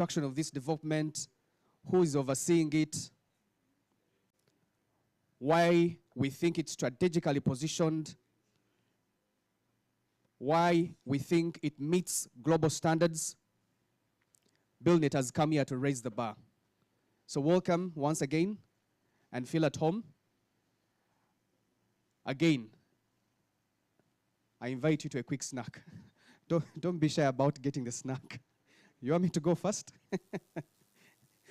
construction of this development, who is overseeing it, why we think it's strategically positioned, why we think it meets global standards. BuildNet has come here to raise the bar. So welcome once again and feel at home. Again, I invite you to a quick snack. Don't be shy about getting the snack. You want me to go first?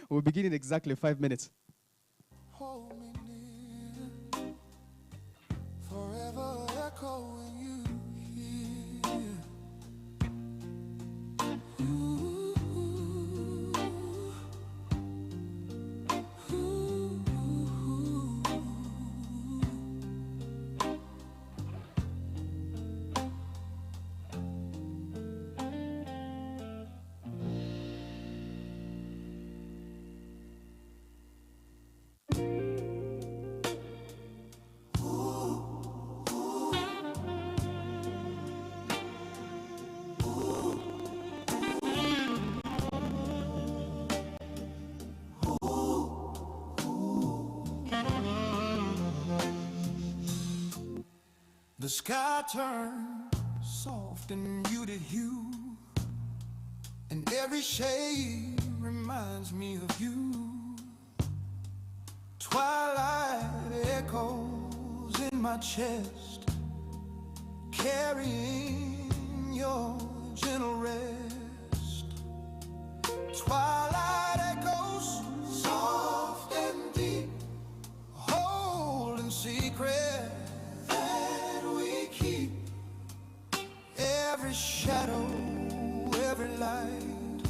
We'll begin in exactly 5 minutes. Hold me near, forever echoing you here. Ooh, ooh, ooh. The sky turned soft and muted hue, and every shade reminds me of you. Twilight echoes in my chest, carrying your gentle rest. Twilight echoes soft and deep, holding secret that we keep. Every shadow, every light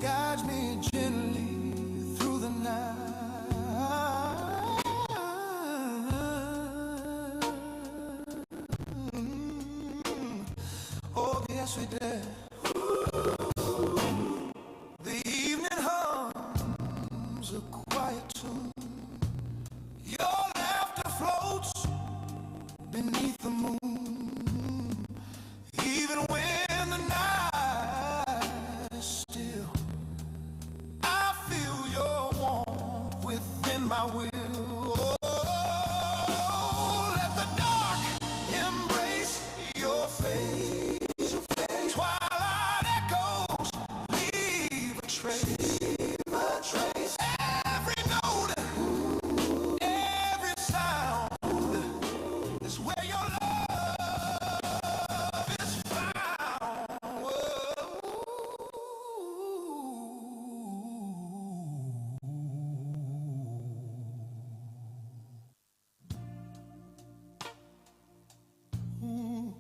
guides me gently through the night. Oh, yes we did. The evening hums a quiet tune. Your laughter floats beneath the moon. Even when the night is still, I feel your warmth within my will. Oh, let the dark embrace your face. Twilight echoes leave a trace. Every note, every sound is where your love is found. Ooh.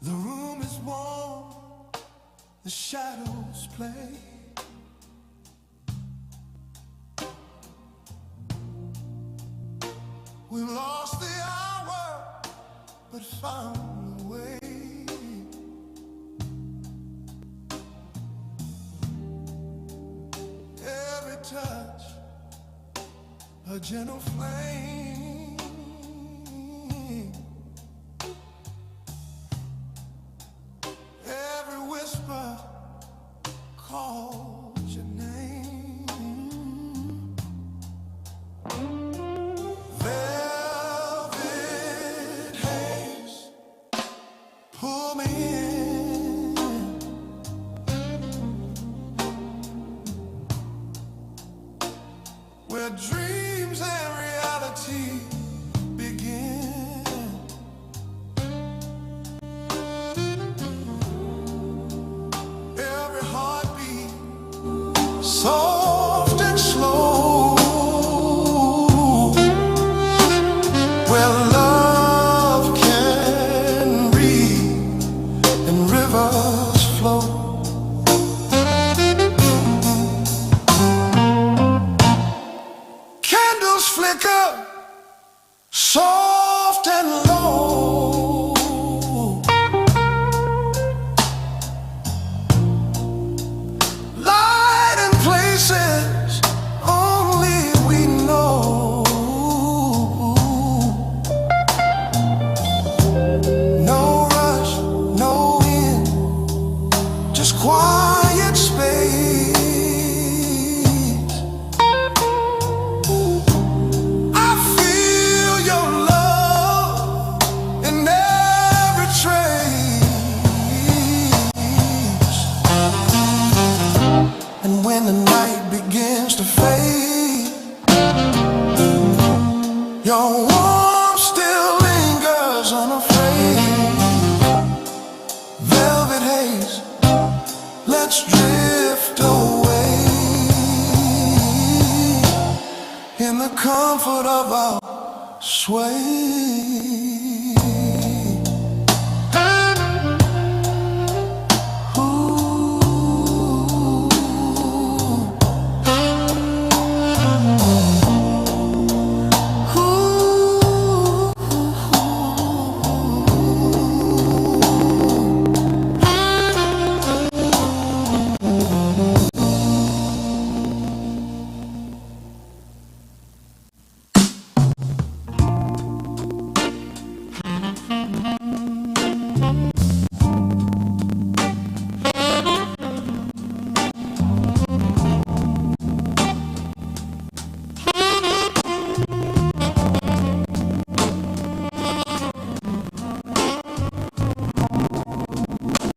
The room is warm, the shadows play. We lost the hour, but found a way. Every touch, a gentle flame. Every whisper calls your name. Velvet haze, pull me in. Where dreams and reality begin. Every heartbeat, soft and slow. Where love can breathe and rivers flow. Can let's drift away in the comfort of our sway.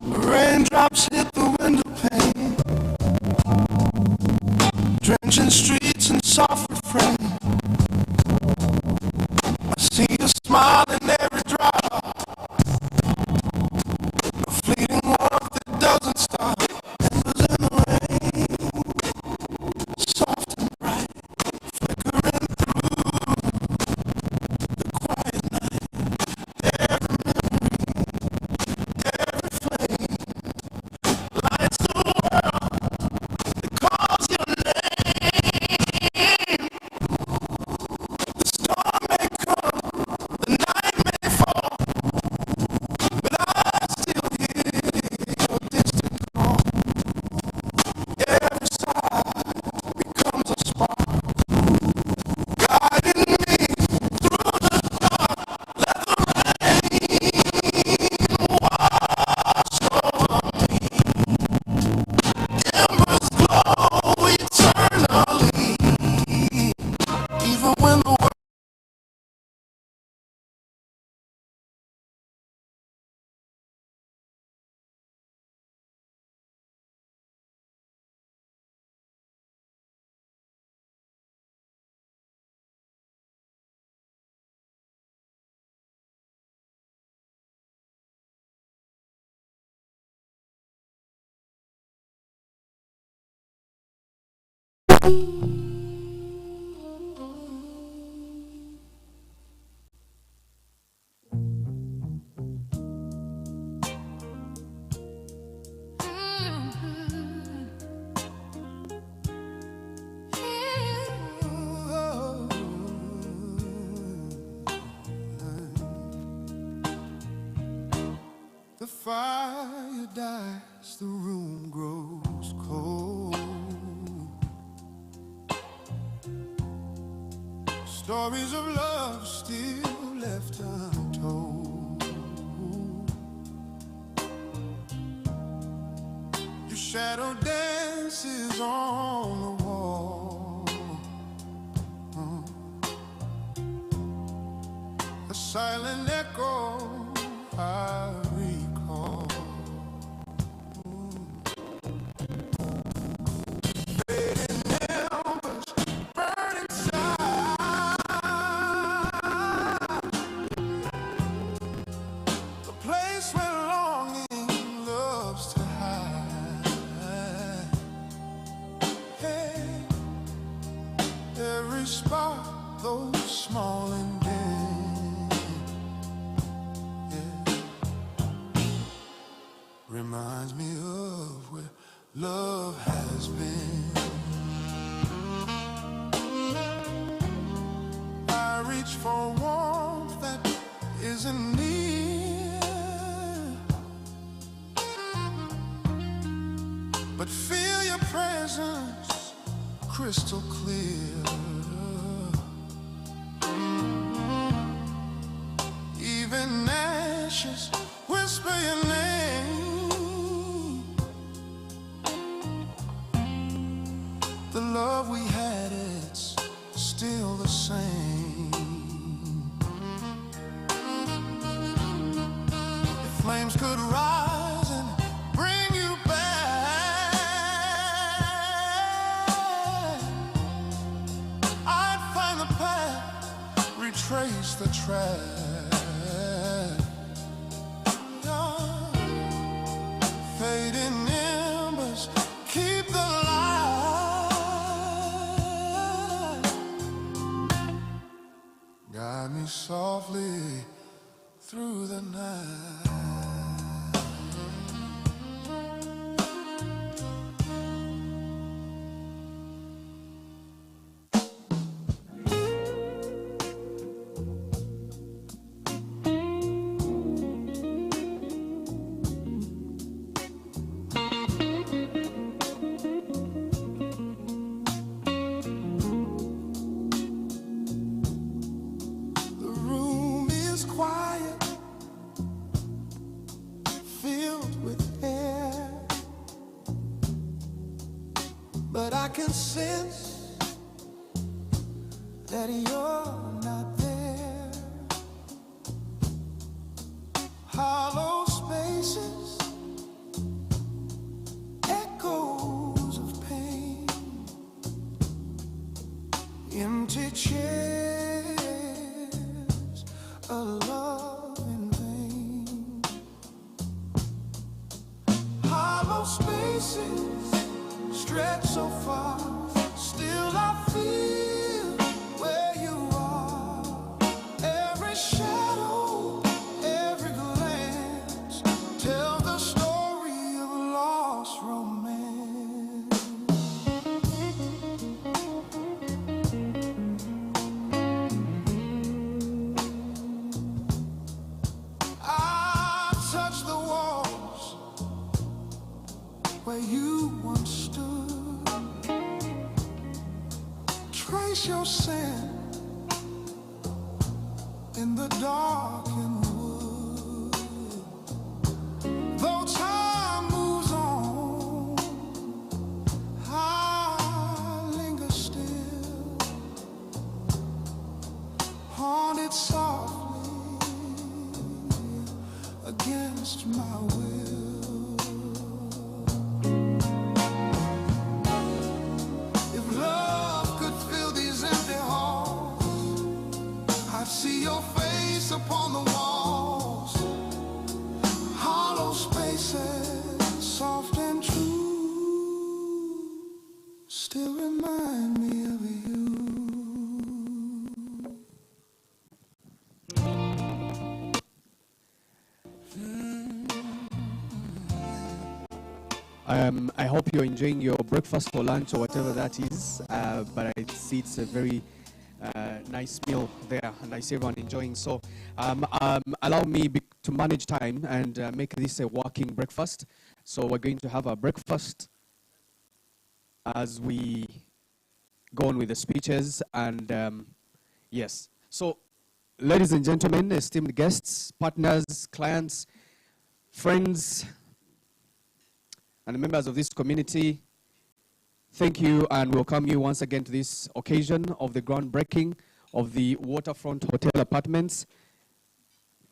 Raindrops hit the window pane, drenching streets in soft refrain. I see you smile in every drop, a fleeting warmth that doesn't stop. Embers in the rain, soft and bright, flickering through the quiet night. Every memory, every flame lights the world that calls your name. The storm may come, the night may fall, but I still hear your distant call. Every sigh becomes a spark, guiding me through the dark. Let the rain wash over me. Embers glow eternally, even when the world the fire dies, the room grows cold. Stories of love still left untold. Your shadow dances on the wall, a silent echo I recall. Fading embers burn inside, the place where longing loves to hide. Hey, every spark, though small and dim, reminds me of where love has been. I reach for warmth that isn't near, but feel your presence crystal clear. Even ashes whisper your name. The love we had, it's still the same. If flames could rise and bring you back, I'd find the path, retrace the track. Fading embers but I can sense that you're not there. Hollow spaces, echoes of pain, empty chairs, a love in vain. Hollow spaces stretch so far, still I feel where you are. Every shadow, every glance, tell the story of lost romance. I touch the walls where you once stood, trace your sand in the darkened wood. Though time moves on, I linger still, haunted softly against my will. If love could fill these empty halls, I'd see your face upon the walls. Hollow spaces, soft and true, still remind me of you. I hope you're enjoying your breakfast or lunch or whatever that is, but I see it's a very nice meal there, and I see everyone enjoying. So allow me to manage time and make this a working breakfast. So we're going to have a breakfast as we go on with the speeches, and yes. So ladies and gentlemen, esteemed guests, partners, clients, friends, and members of this community, thank you and welcome you once again to this occasion of the groundbreaking of the Waterfront Hotel Apartments.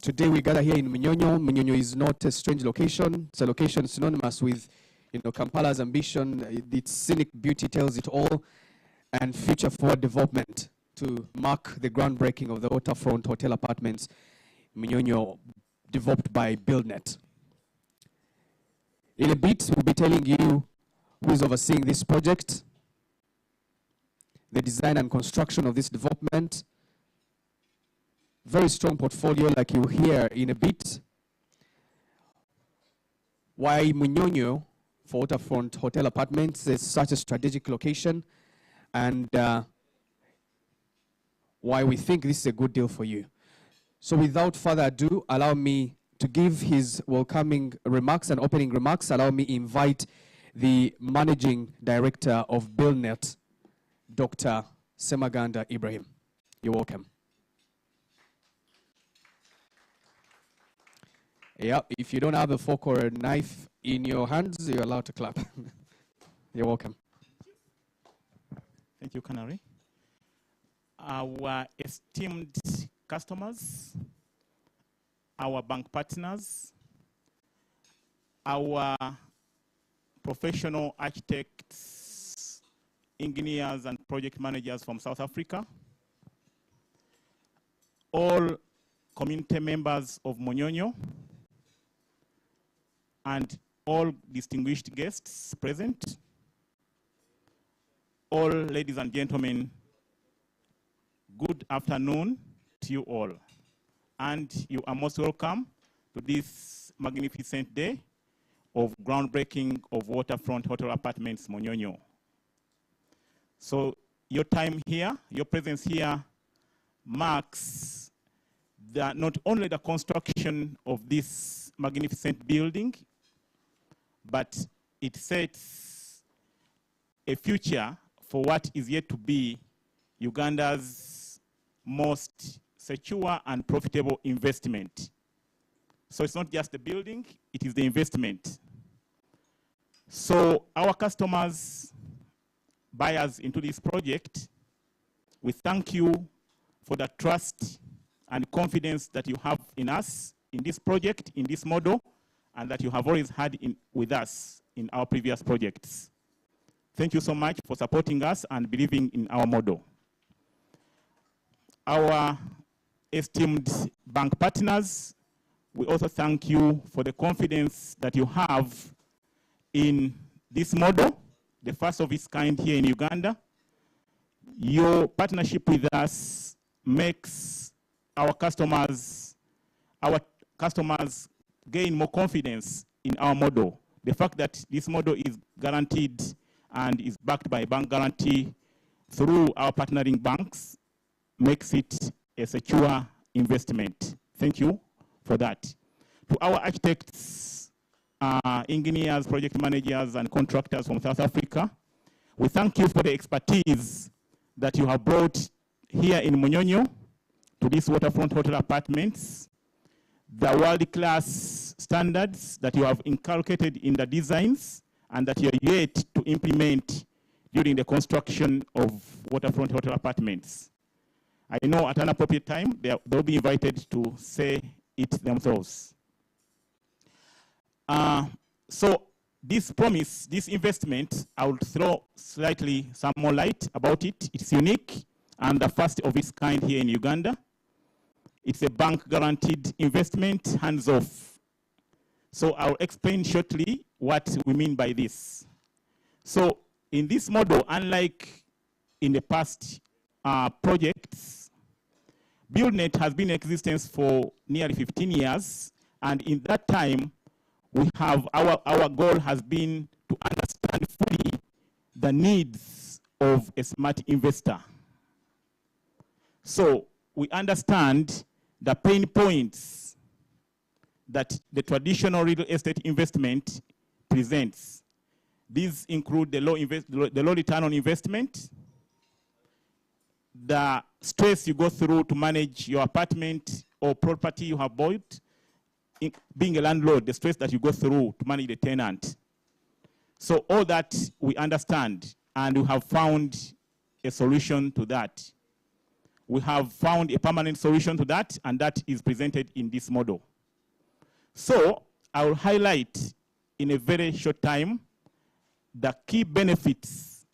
Today we gather here in Munyonyo. Munyonyo is not a strange location. It's a location synonymous with, Kampala's ambition. Its scenic beauty tells it all, and future forward development to mark the groundbreaking of the Waterfront Hotel Apartments, Munyonyo, developed by BuildNet. In a bit, we'll be telling you who is overseeing this project, the design and construction of this development. Very strong portfolio, like you'll hear in a bit. Why Munyonyo for Waterfront Hotel Apartments is such a strategic location, and why we think this is a good deal for you. So without further ado, allow me to give his welcoming remarks and opening remarks. Allow me invite the Managing Director of BuildNet, Dr. Semaganda Ibrahim. You're welcome. Yeah, if you don't have a fork or a knife in your hands, you're allowed to clap. You're welcome. Thank you, Canary. Our esteemed customers, our bank partners, our professional architects, engineers, and project managers from South Africa, all community members of Munyonyo, and all distinguished guests present, all ladies and gentlemen, good afternoon to you all. And you are most welcome to this magnificent day of groundbreaking of Waterfront Hotel Apartments, Munyonyo. So your time here, your presence here marks not only the construction of this magnificent building, but it sets a future for what is yet to be Uganda's most secure and profitable investment. So it's not just the building, it is the investment. So our customers buyers into this project, we thank you for the trust and confidence that you have in us, in this project, in this model, and that you have always had with us in our previous projects. Thank you so much for supporting us and believing in our model. Our esteemed bank partners, we also thank you for the confidence that you have in this model, the first of its kind here in Uganda. Your partnership with us makes our customers gain more confidence in our model. The fact that this model is guaranteed and is backed by a bank guarantee through our partnering banks makes it a secure investment. Thank you for that. To our architects, engineers, project managers, and contractors from South Africa, we thank you for the expertise that you have brought here in Munyonyo to these waterfront hotel apartments, the world-class standards that you have inculcated in the designs and that you are yet to implement during the construction of waterfront hotel apartments. I know at an appropriate time, they'll be invited to say it themselves. So this promise, this investment, I will throw slightly some more light about it. It's unique and the first of its kind here in Uganda. It's a bank guaranteed investment, hands off. So I'll explain shortly what we mean by this. So in this model, unlike in the past projects, BuildNet has been in existence for nearly 15 years. And in that time, we have our goal has been to understand fully the needs of a smart investor. So we understand the pain points that the traditional real estate investment presents. These include the low return on investment, the stress you go through to manage your apartment or property you have bought, being a landlord, the stress that you go through to manage the tenant. So all that we understand, and we have found a solution to that. We have found a permanent solution to that, and that is presented in this model. So I will highlight in a very short time the key benefits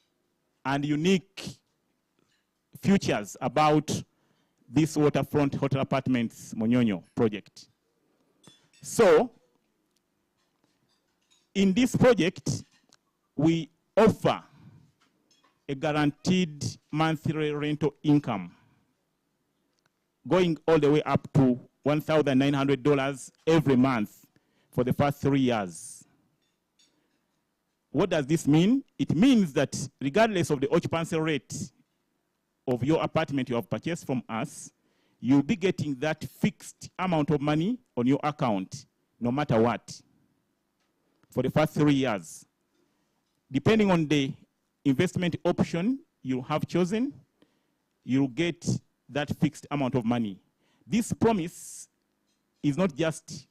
and unique features about this waterfront hotel apartments Munyonyo project. So in this project, we offer a guaranteed monthly rental income going all the way up to $1,900 every month for the first 3 years. What does this mean? It means that regardless of the occupancy rate of your apartment you have purchased from us, you'll be getting that fixed amount of money on your account, no matter what, for the first 3 years. Depending on the investment option you have chosen, you'll get that fixed amount of money. This promise is not just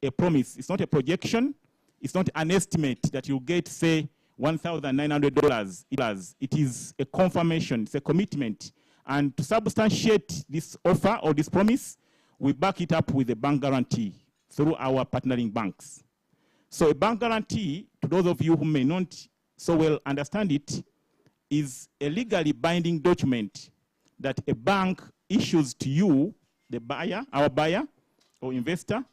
a promise. It's not a projection. It's not an estimate that you'll get, say, $1,900. It is a confirmation. It's a commitment. And to substantiate this offer or this promise, we back it up with a bank guarantee through our partnering banks. So a bank guarantee, to those of you who may not so well understand it, is a legally binding document that a bank issues to you, the buyer, our buyer or investor,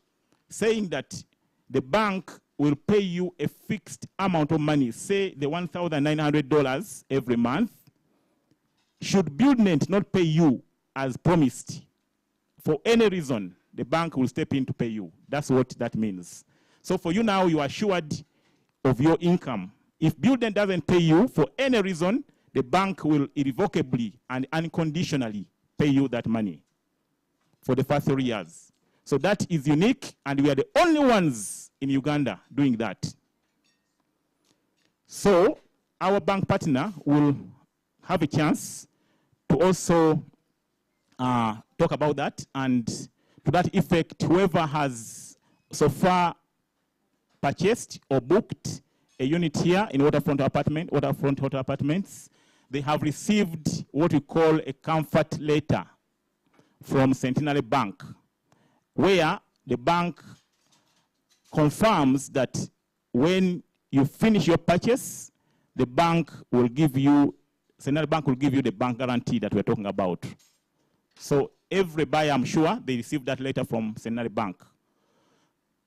saying that the bank will pay you a fixed amount of money, say the $1,900 every month. Should BuildNet not pay you as promised, for any reason, the bank will step in to pay you. That's what that means. So for you now, you are assured of your income. If BuildNet doesn't pay you for any reason, the bank will irrevocably and unconditionally pay you that money for the first 3 years. So that is unique, and we are the only ones in Uganda doing that. So our bank partner will have a chance to also talk about that, and to that effect, whoever has so far purchased or booked a unit here in Waterfront Hotel Apartments. They have received what we call a comfort letter from Centenary Bank, where the bank confirms that when you finish your purchase, the bank will give you, Centenary Bank will give you the bank guarantee that we're talking about. So every buyer, I'm sure, they received that letter from Centenary Bank.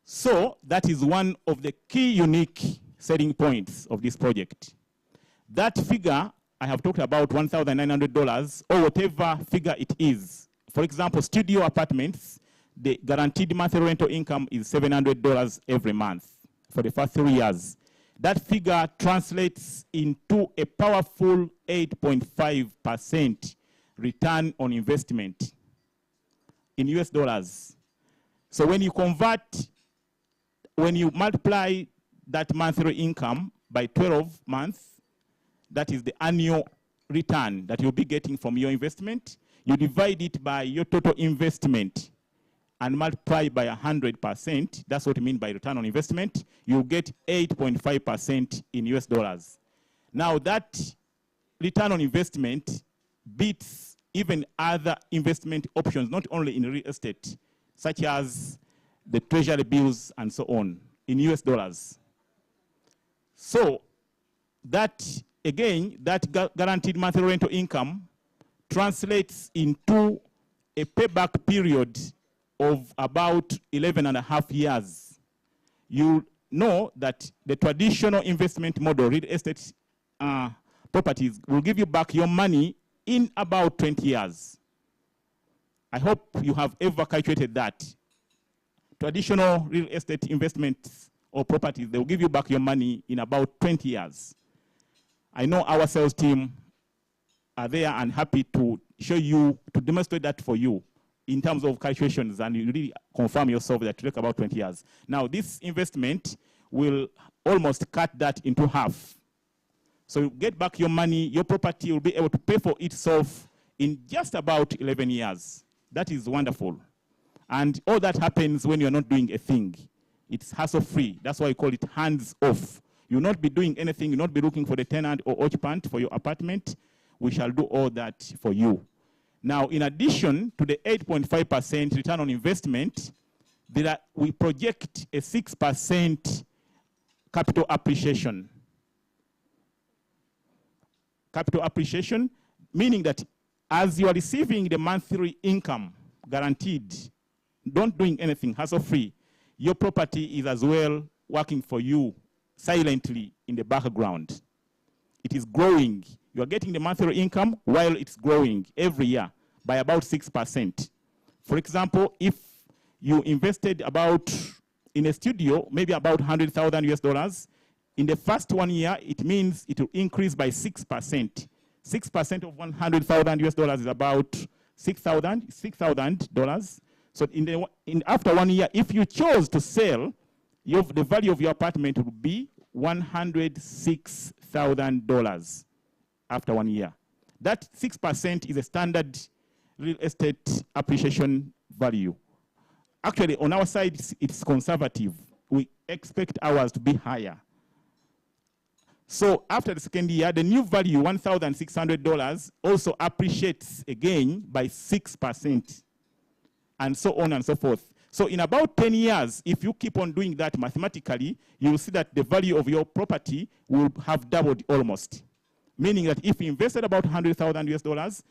So that is one of the key unique selling points of this project. That figure, I have talked about $1,900 or whatever figure it is. For example, studio apartments, the guaranteed monthly rental income is $700 every month for the first 3 years. That figure translates into a powerful 8.5% return on investment in US dollars. So when you multiply that monthly income by 12 months, that is the annual return that you'll be getting from your investment. You divide it by your total investment and multiply by 100%. That's what I mean by return on investment. You get 8.5% in US dollars. Now that return on investment beats even other investment options, not only in real estate, such as the treasury bills and so on, in US dollars. So that, again, that guaranteed monthly rental income translates into a payback period of about 11.5 years. You know that the traditional investment model, real estate properties, will give you back your money in about 20 years. I hope you have ever calculated that. Traditional real estate investments or properties, they will give you back your money in about 20 years. I know our sales team are there and happy to show you, to demonstrate that for you in terms of calculations, and you really confirm yourself that it will take about 20 years. Now, this investment will almost cut that into half. So you get back your money, your property will be able to pay for itself in just about 11 years. That is wonderful. And all that happens when you're not doing a thing. It's hassle-free. That's why we call it hands-off. You'll not be doing anything. You'll not be looking for the tenant or occupant for your apartment. We shall do all that for you. Now, in addition to the 8.5% return on investment, we project a 6% capital appreciation. Capital appreciation, meaning that as you are receiving the monthly income guaranteed, don't doing anything, hassle-free, your property is as well working for you silently in the background. It is growing. You are getting the monthly income while it's growing every year by about 6%. For example, if you invested in a studio, maybe about 100,000 US dollars, in the first 1 year, it means it will increase by 6%. 6% of 100,000 US dollars is about $6,000. So after 1 year, if you chose to sell, the value of your apartment would be $106,000 after 1 year. That 6% is a standard real estate appreciation value. Actually, on our side, it's conservative. We expect ours to be higher. So after the second year, the new value, $1,600, also appreciates again by 6%, and so on and so forth. So in about 10 years, if you keep on doing that mathematically, you will see that the value of your property will have doubled almost. Meaning that if you invested about 100,000 US dollars,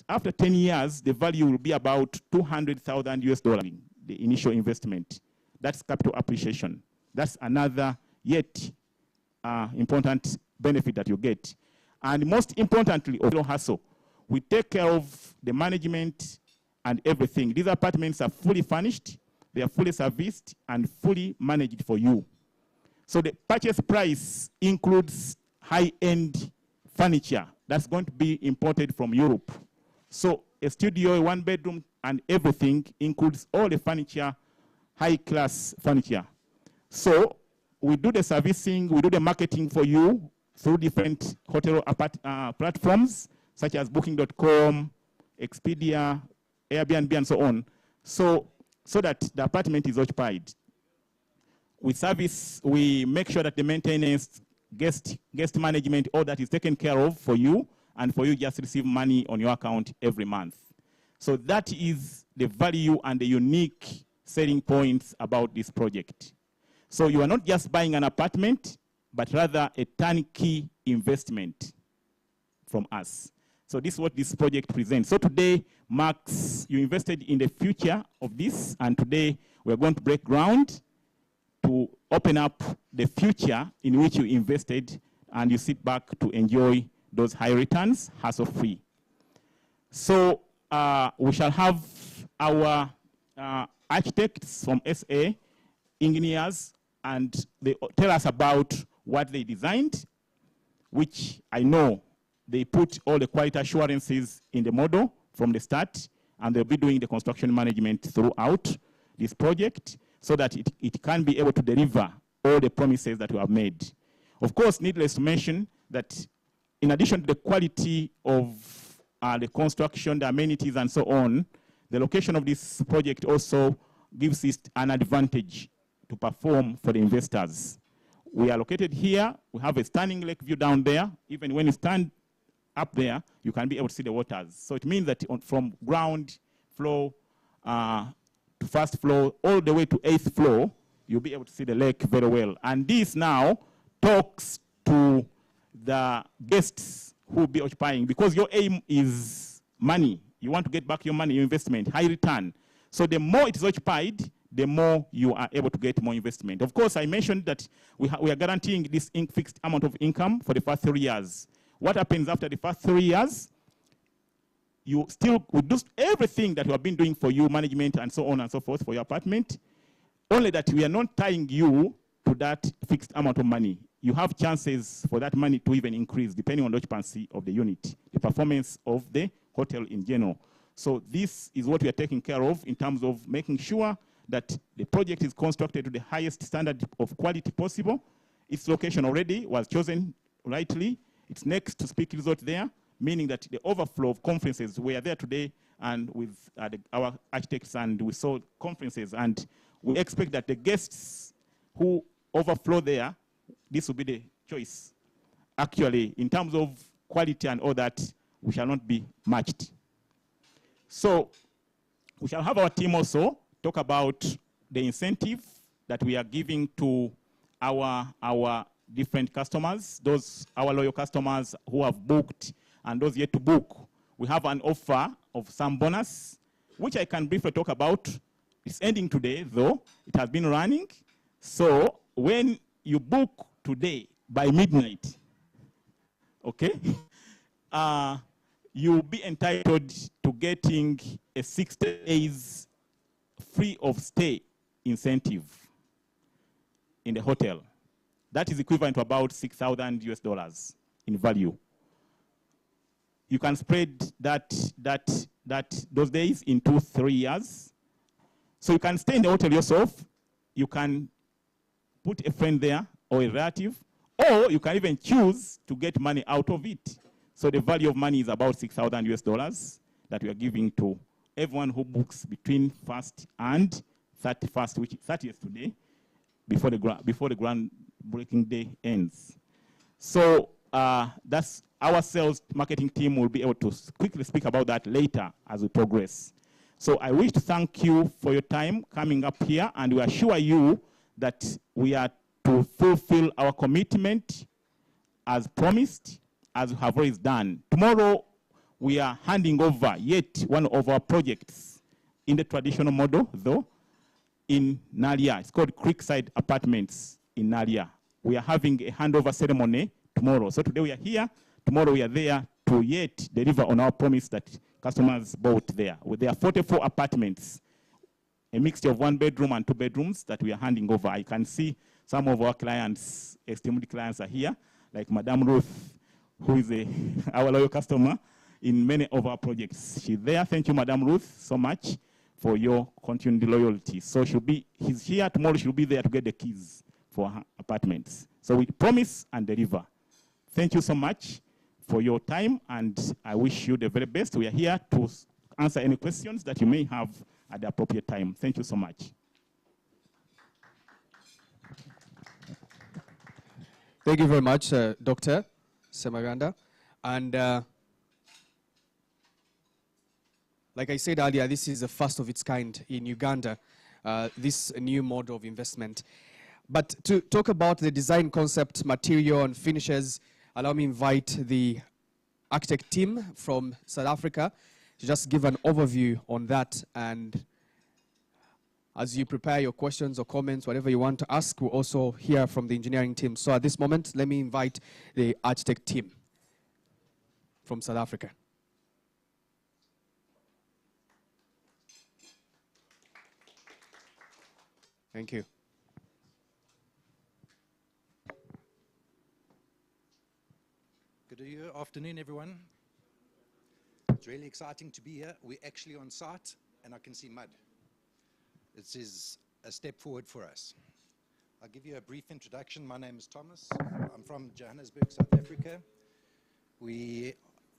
after 10 years, the value will be about 200,000 US dollars, the initial investment. That's capital appreciation. That's another yet important benefit that you get. And most importantly, no hassle. We take care of the management and everything. These apartments are fully furnished, they are fully serviced, and fully managed for you. So the purchase price includes high-end furniture that's going to be imported from Europe. So a studio, a one-bedroom, and everything includes all the furniture, high-class furniture. So we do the servicing, we do the marketing for you through different hotel platforms, such as Booking.com, Expedia, Airbnb, and so on, so that the apartment is occupied. we make sure that the maintenance, guest management, all that is taken care of for you, and for you just receive money on your account every month. So that is the value and the unique selling points about this project. So you are not just buying an apartment, but rather a turnkey investment from us. So this is what this project presents. So today marks, you invested in the future of this, and today we're going to break ground to open up the future in which you invested, and you sit back to enjoy those high returns, hassle-free. So we shall have our architects from SA, engineers, and they tell us about what they designed, which I know they put all the quality assurances in the model from the start, and they'll be doing the construction management throughout this project so that it can be able to deliver all the promises that we have made. Of course, needless to mention that in addition to the quality of the construction, the amenities, and so on, the location of this project also gives it an advantage to perform for the investors. We are located here. We have a stunning lake view down there. Even when you stand up there, you can be able to see the waters. So it means that from ground floor to first floor, all the way to 8th floor, you'll be able to see the lake very well. And this now talks to the guests who will be occupying, because your aim is money. You want to get back your money, your investment, high return. So the more it is occupied, the more you are able to get more investment. Of course, I mentioned that we are guaranteeing this fixed amount of income for the first 3 years. What happens after the first 3 years? You still would do everything that we have been doing for you, management and so on and so forth for your apartment, only that we are not tying you to that fixed amount of money. You have chances for that money to even increase depending on the occupancy of the unit, the performance of the hotel in general. So this is what we are taking care of in terms of making sure that the project is constructed to the highest standard of quality possible. Its location already was chosen rightly. It's next to Speak Resort there, meaning that the overflow of conferences, we are there today and with our architects, and we saw conferences, and we expect that the guests who overflow there, this will be the choice. Actually, in terms of quality and all that, we shall not be matched. So we shall have our team also talk about the incentive that we are giving to our different customers, those our loyal customers who have booked and those yet to book. We have an offer of some bonus, which I can briefly talk about. It's ending today, though. It has been running. So when you book today by midnight, okay, you'll be entitled to getting a 6 days free of stay incentive in the hotel. That is equivalent to about $6,000 US in value. You can spread those days into 3 years. So you can stay in the hotel yourself. You can put a friend there or a relative, or you can even choose to get money out of it. So the value of money is about $6,000 US that we are giving to everyone who books between 1st and 31st, which is 30th today, before the groundbreaking day ends. So that's our sales marketing team will be able to quickly speak about that later as we progress. So I wish to thank you for your time coming up here, and we assure you that we are to fulfill our commitment as promised, as we have always done. Tomorrow, we are handing over yet one of our projects in the traditional model, though, in Nalia. It's called Creekside Apartments in Nalia. We are having a handover ceremony tomorrow. So today we are here, tomorrow we are there to yet deliver on our promise that customers bought there. There are 44 apartments, a mixture of 1 bedroom and 2 bedrooms that we are handing over. I can see some of our clients, esteemed clients are here, like Madame Ruth, who is our loyal customer in many of our projects. She's there. Thank you, Madame Ruth, so much for your continued loyalty. So he's here. Tomorrow she'll be there to get the keys for her apartments. So we promise and deliver. Thank you so much for your time, and I wish you the very best. We are here to answer any questions that you may have at the appropriate time. Thank you so much. Thank you very much, Dr. Semaganda. And like I said earlier, this is the first of its kind in Uganda, this new model of investment. But to talk about the design concept, material, and finishes, allow me to invite the architect team from South Africa to just give an overview on that. And as you prepare your questions or comments, whatever you want to ask, we'll also hear from the engineering team. So at this moment, let me invite the architect team from South Africa. Thank you. Good afternoon, everyone. It's really exciting to be here. We're actually on site, and I can see mud. This is a step forward for us. I'll give you a brief introduction. My name is Thomas. I'm from Johannesburg, South Africa. We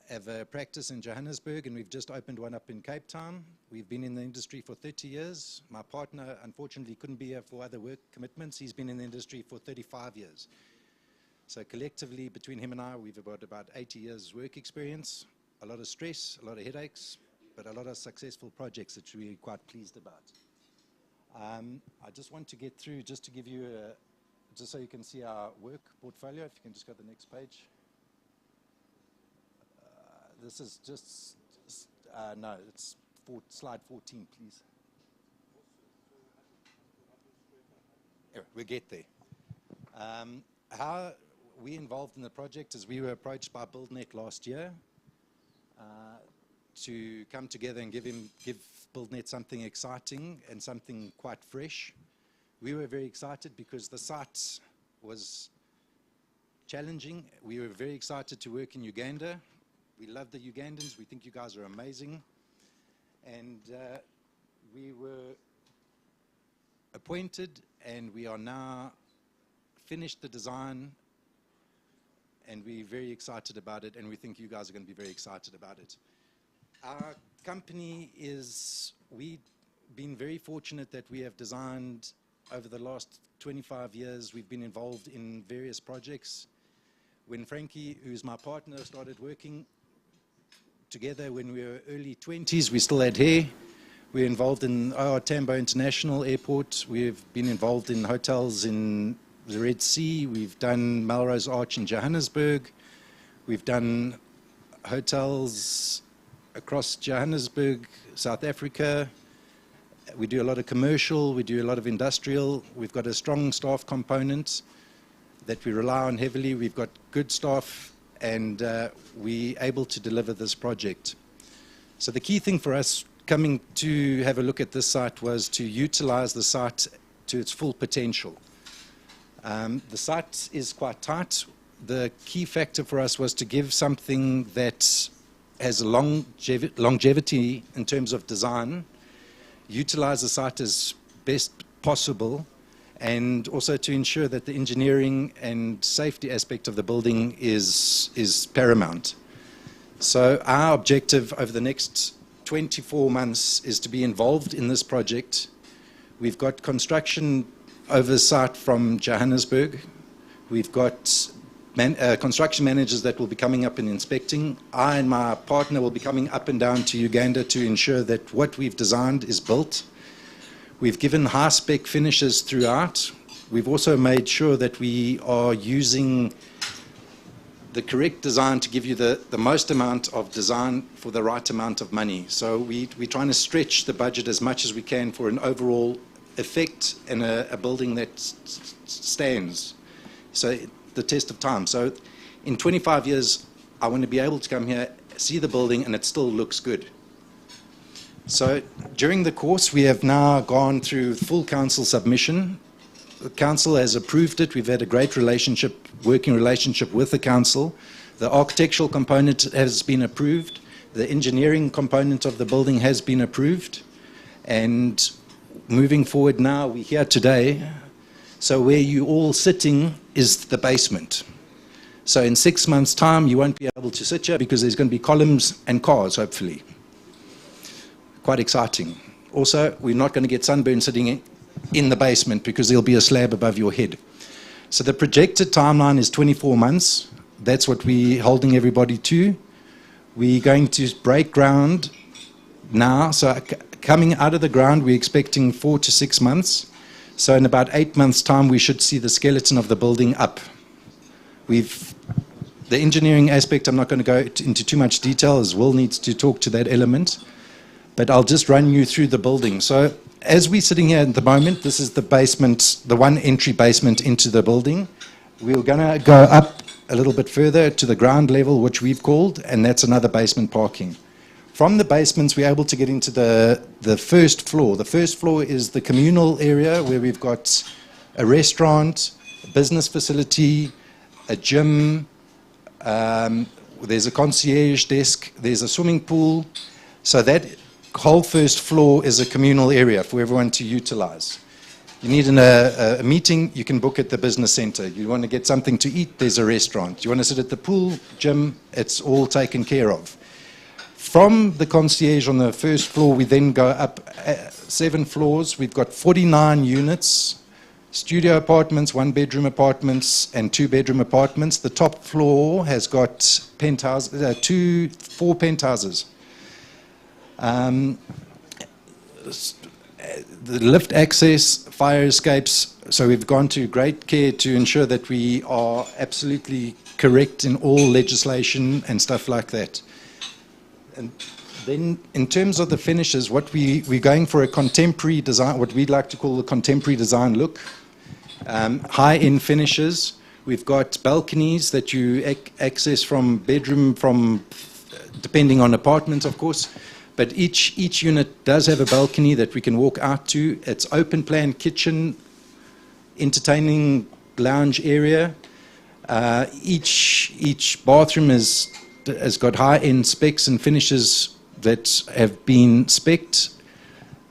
have a practice in Johannesburg, and we've just opened one up in Cape Town. We've been in the industry for 30 years. My partner, unfortunately, couldn't be here for other work commitments. He's been in the industry for 35 years. So collectively, between him and I, we've got about 80 years work experience, a lot of stress, a lot of headaches, but a lot of successful projects that we're quite pleased about. I just want to get through, just to give you just so you can see our work portfolio. If you can just go to the next page. This is just, no, it's slide 14, please. We'll get there. How we involved in the project is we were approached by BuildNet last year to come together and give BuildNet something exciting and something quite fresh. We were very excited because the site was challenging. We were very excited to work in Uganda. We love the Ugandans. We think you guys are amazing. And we were appointed, and we are now finished the design, and we're very excited about it, and we think you guys are going to be very excited about it. Our company we've been very fortunate that we have designed over the last 25 years. We've been involved in various projects. When Frankie, who's my partner, started working together when we were early 20s, we still had hair. We're involved in Tambo International Airport. We've been involved in hotels in the Red Sea. We've done Melrose Arch in Johannesburg. We've done hotels across Johannesburg, South Africa. We do a lot of commercial. We do a lot of industrial. We've got a strong staff component that we rely on heavily. We've got good staff, and we're able to deliver this project. So the key thing for us coming to have a look at this site was to utilize the site to its full potential. The site is quite tight. The key factor for us was to give something that has a longevity in terms of design, utilize the site as best possible, and also to ensure that the engineering and safety aspect of the building is paramount. So our objective over the next 24 months is to be involved in this project. We've got construction oversight from Johannesburg. We've got construction managers that will be coming up and inspecting. I and my partner will be coming up and down to Uganda to ensure that what we've designed is built. We've given high-spec finishes throughout. We've also made sure that we are using the correct design to give you the most amount of design for the right amount of money. So we're trying to stretch the budget as much as we can for an overall effect and a building that stands. So the test of time. So in 25 years, I want to be able to come here, see the building, and it still looks good. So during the course, we have now gone through full council submission. The council has approved it. We've had a great working relationship with the council. The architectural component has been approved. The engineering component of the building has been approved. And moving forward now, we're here today. So where you're all sitting is the basement. So in 6 months' time, you won't be able to sit here because there's going to be columns and cars, hopefully. Quite exciting. Also, we're not going to get sunburn sitting in the basement because there'll be a slab above your head. So the projected timeline is 24 months. That's what we're holding everybody to. We're going to break ground now. So coming out of the ground, we're expecting 4 to 6 months. So in about 8 months' time, we should see the skeleton of the building up. The engineering aspect, I'm not going to go into too much detail, as Will needs to talk to that element. But I'll just run you through the building. So as we're sitting here at the moment, this is the basement, the one entry basement into the building. We're going to go up a little bit further to the ground level, which we've called, and that's another basement parking. From the basements, we're able to get into the first floor. The first floor is the communal area where we've got a restaurant, a business facility, a gym, there's a concierge desk, there's a swimming pool. So that whole first floor is a communal area for everyone to utilize. You need a meeting, you can book at the business center. You want to get something to eat, there's a restaurant. You want to sit at the pool, gym, it's all taken care of. From the concierge on the first floor, we then go up 7 floors. We've got 49 units, studio apartments, 1-bedroom apartments, and 2-bedroom apartments. The top floor has got 4 penthouses. The lift access, fire escapes, so we've gone to great care to ensure that we are absolutely correct in all legislation and stuff like that. And then in terms of the finishes, we're going for a contemporary design, what we'd like to call the contemporary design look. High-end finishes. We've got balconies that you access from bedroom, depending on apartments, of course. But each unit does have a balcony that we can walk out to. It's open plan kitchen, entertaining lounge area. Each bathroom has got high-end specs and finishes that have been specced.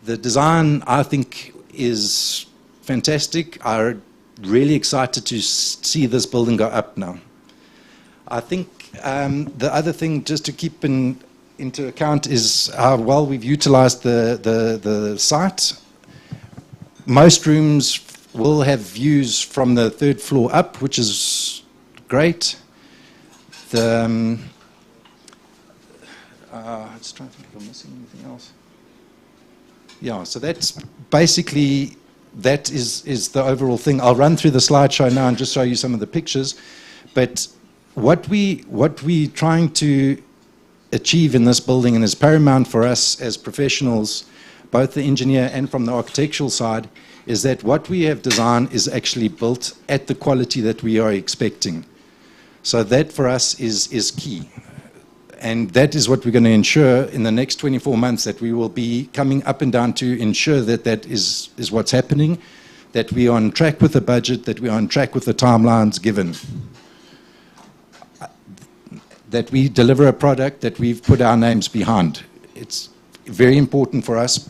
The design, I think, is fantastic. I'm really excited to see this building go up now. I think the other thing just to keep into account is how well we've utilized the site. Most rooms will have views from the 3rd floor up, which is great. Let's try to think if I'm missing anything else. Yeah, so that's basically, that is the overall thing. I'll run through the slideshow now and just show you some of the pictures. But what we're trying to achieve in this building, and is paramount for us as professionals, both the engineer and from the architectural side, is that what we have designed is actually built at the quality that we are expecting. So that for us is key. And that is what we're going to ensure in the next 24 months, that we will be coming up and down to ensure that that is what's happening, that we are on track with the budget, that we are on track with the timelines given. That we deliver a product that we've put our names behind. It's very important for us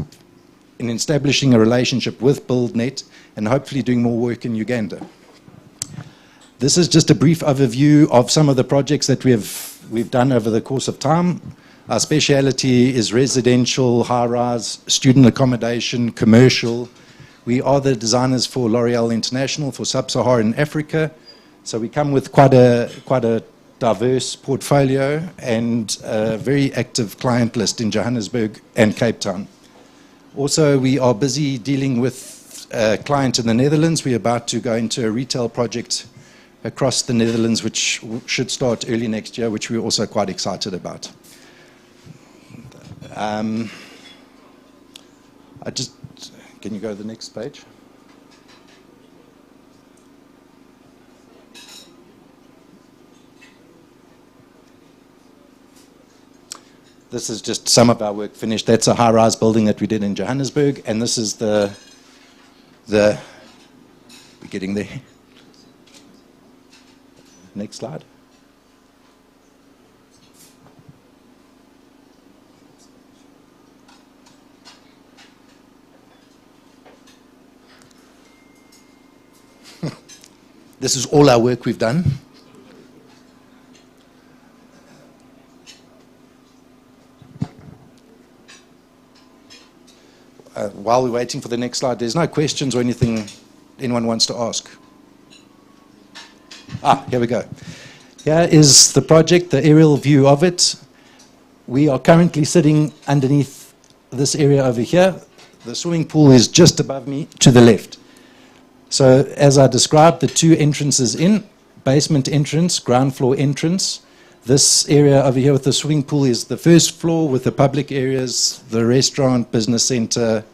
in establishing a relationship with BuildNet and hopefully doing more work in Uganda. This is just a brief overview of some of the projects that we've done over the course of time. Our speciality is residential, high-rise, student accommodation, commercial. We are the designers for L'Oreal International for Sub-Saharan Africa. So we come with quite a diverse portfolio and a very active client list in Johannesburg and Cape Town. Also, we are busy dealing with a client in the Netherlands. We're about to go into a retail project across the Netherlands, which should start early next year, which we're also quite excited about. Can you go to the next page? This is just some of our work finished. That's a high-rise building that we did in Johannesburg, and this is we're getting there. Next slide. This is all our work we've done. While we're waiting for the next slide, there's no questions or anything anyone wants to ask. Here we go. Here is the project, the aerial view of it. We are currently sitting underneath this area over here. The swimming pool is just above me to the left. So as I described, the two entrances in, basement entrance, ground floor entrance. This area over here with the swimming pool is the first floor with the public areas, the restaurant, business center,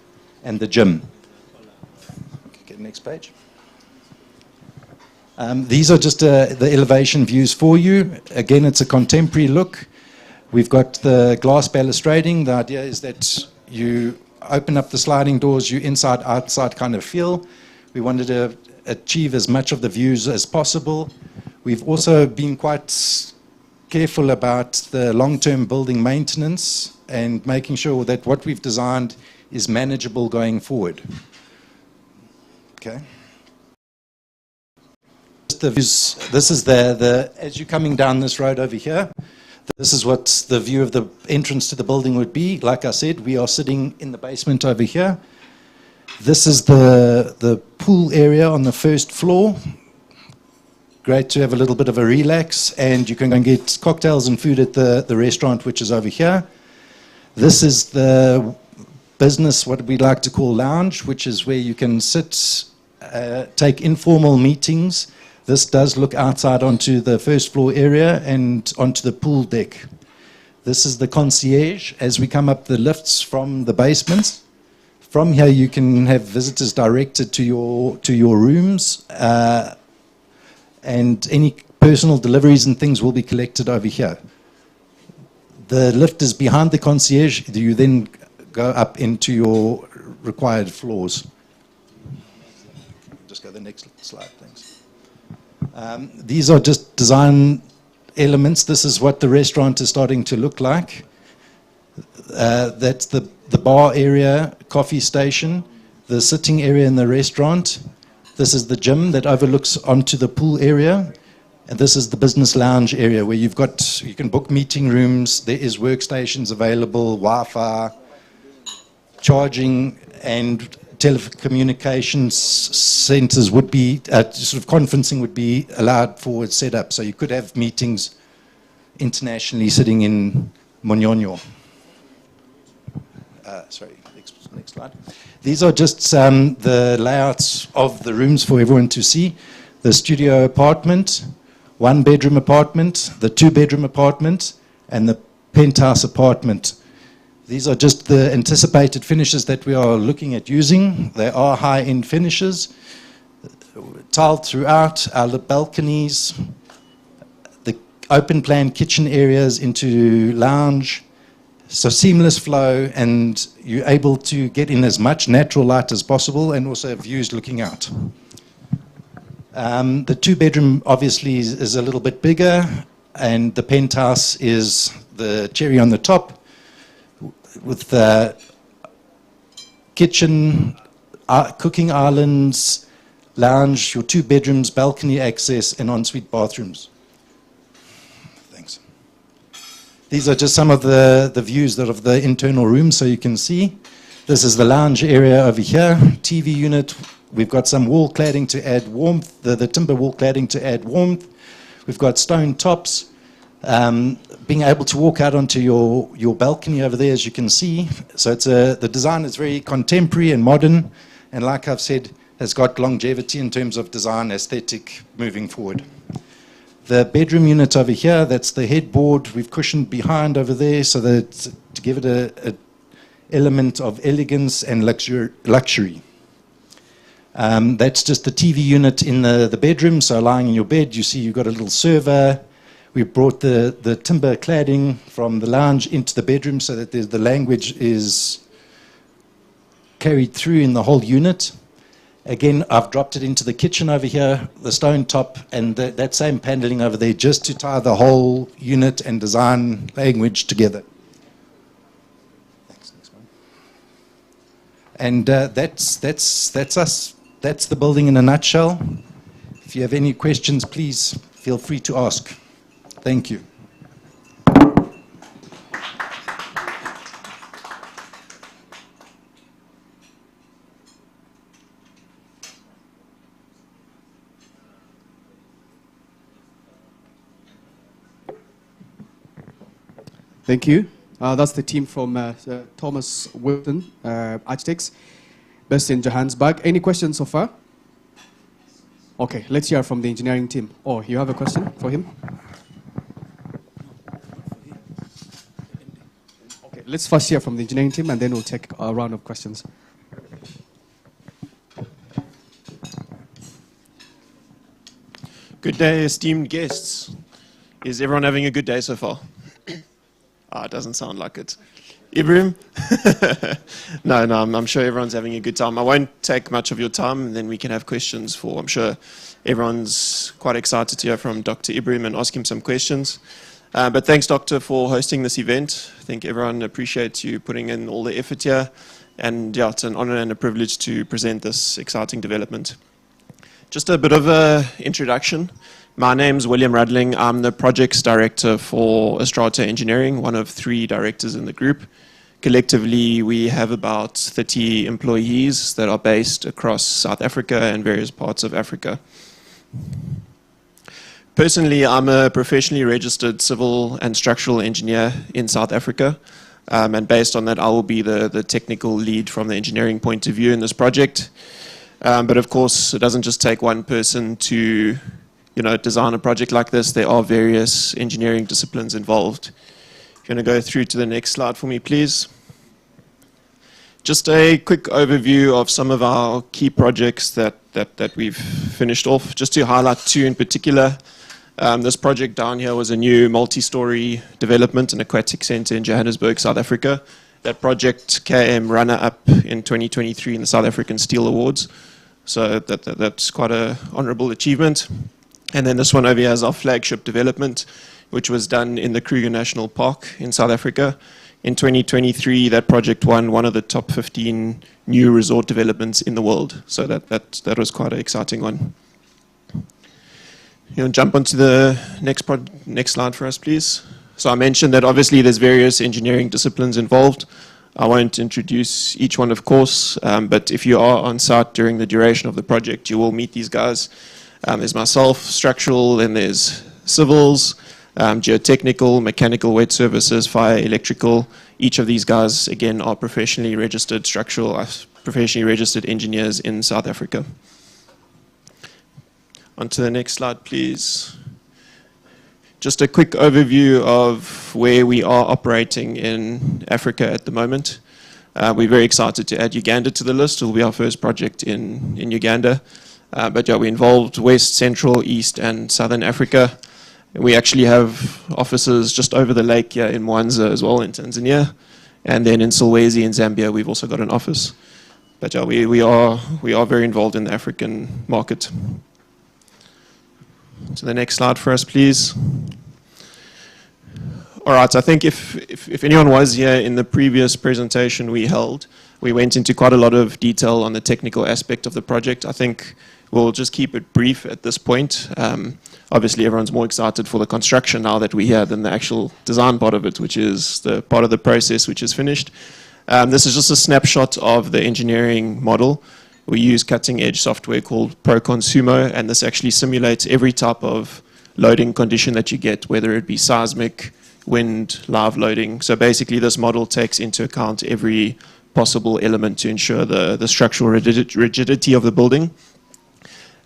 and the gym. Okay, next page. These are just the elevation views for you. Again, it's a contemporary look. We've got the glass balustrading. The idea is that you open up the sliding doors, you inside, outside kind of feel. We wanted to achieve as much of the views as possible. We've also been quite careful about the long-term building maintenance and making sure that what we've designed is manageable going forward. Okay. The views, this is as you're coming down this road over here, this is what the view of the entrance to the building would be. Like I said, we are sitting in the basement over here. This is the pool area on the first floor. Great to have a little bit of a relax, and you can go and get cocktails and food at the restaurant, which is over here. This is the business, what we like to call lounge, which is where you can sit, take informal meetings. This does look outside onto the first floor area and onto the pool deck. This is the concierge as we come up the lifts from the basements. From here you can have visitors directed to your rooms, and any personal deliveries and things will be collected over here. The lift is behind the concierge. You then go up into your required floors. Just go to the next slide, thanks. These are just design elements. This is what the restaurant is starting to look like. That's the bar area, coffee station, the sitting area in the restaurant. This is the gym that overlooks onto the pool area. And this is the business lounge area where you can book meeting rooms. There is workstations available, Wi-Fi, charging, and telecommunications centers would be, sort of conferencing would be allowed for its setup. So you could have meetings internationally sitting in Munyonyo. Sorry, next slide. These are just the layouts of the rooms for everyone to see. The studio apartment, one bedroom apartment, the two bedroom apartment, and the penthouse apartment. These are just the anticipated finishes that we are looking at using. They are high-end finishes, tiled throughout, our balconies, the open plan kitchen areas into lounge, so seamless flow, and you're able to get in as much natural light as possible and also views looking out. The two bedroom obviously is a little bit bigger, and the penthouse is the cherry on the top, with the kitchen, cooking islands, lounge, your two bedrooms, balcony access, and ensuite bathrooms. Thanks. These are just some of the views of the internal rooms, so you can see. This is the lounge area over here, TV unit. We've got some wall cladding to add warmth, the timber wall cladding to add warmth. We've got stone tops. Being able to walk out onto your balcony over there, as you can see. So the design is very contemporary and modern, and like I've said, has got longevity in terms of design, aesthetic, moving forward. The bedroom unit over here, that's the headboard. We've cushioned behind over there so that to give it an element of elegance and luxury. That's just the TV unit in the bedroom. So lying in your bed, you see you've got a little server. We brought the timber cladding from the lounge into the bedroom so that the language is carried through in the whole unit. Again, I've dropped it into the kitchen over here, the stone top, and that same paneling over there, just to tie the whole unit and design language together. Thanks, next one. And that's us. That's the building in a nutshell. If you have any questions, please feel free to ask. Thank you. Thank you. That's the team from Thomas Wilton Architects, based in Johannesburg. Any questions so far? Okay, let's hear from the engineering team. Oh, you have a question for him? Okay, let's first hear from the engineering team, and then we'll take a round of questions. Good day, esteemed guests. Is everyone having a good day so far? It doesn't sound like it. Ibrahim? No, I'm sure everyone's having a good time. I won't take much of your time, and then we can have questions for, I'm sure everyone's quite excited to hear from Dr. Ibrahim and ask him some questions. But thanks, Doctor, for hosting this event. I think everyone appreciates you putting in all the effort here. And yeah, it's an honor and a privilege to present this exciting development. Just a bit of an introduction. My name's William Rudling. I'm the projects director for Astrata Engineering, one of 3 directors in the group. Collectively, we have about 30 employees that are based across South Africa and various parts of Africa. Personally, I'm a professionally registered civil and structural engineer in South Africa. And based on that, I will be the technical lead from the engineering point of view in this project. But of course, it doesn't just take one person to design a project like this. There are various engineering disciplines involved. If you're going to go through to the next slide for me, please. Just a quick overview of some of our key projects that we've finished off. Just to highlight 2 in particular. This project down here was a new multi-story development, an aquatic center in Johannesburg, South Africa. That project came runner-up in 2023 in the South African Steel Awards. So that's quite an honorable achievement. And then this one over here is our flagship development, which was done in the Kruger National Park in South Africa. In 2023, that project won one of the top 15 new resort developments in the world. So that was quite an exciting one. Jump onto the next slide for us, please. So I mentioned that obviously there's various engineering disciplines involved. I won't introduce each one, of course, but if you are on site during the duration of the project, you will meet these guys. There's myself, structural, then there's civils, geotechnical, mechanical, wet services, fire, electrical. Each of these guys, again, are professionally registered professionally registered engineers in South Africa. On to the next slide, please. Just a quick overview of where we are operating in Africa at the moment. We're very excited to add Uganda to the list. It will be our first project in Uganda. But yeah, we involved West, Central, East, and Southern Africa. We actually have offices just over the lake here in Mwanza as well in Tanzania. And then in Solwezi in Zambia, we've also got an office. But yeah, we are very involved in the African market. To the next slide for us, please. All right, I think if anyone was here in the previous presentation we held, we went into quite a lot of detail on the technical aspect of the project. I think we'll just keep it brief at this point. Obviously, everyone's more excited for the construction now that we're here than the actual design part of it, which is the part of the process which is finished. This is just a snapshot of the engineering model. We use cutting-edge software called ProConsumo, and this actually simulates every type of loading condition that you get, whether it be seismic, wind, live loading. So basically, this model takes into account every possible element to ensure the structural rigidity of the building.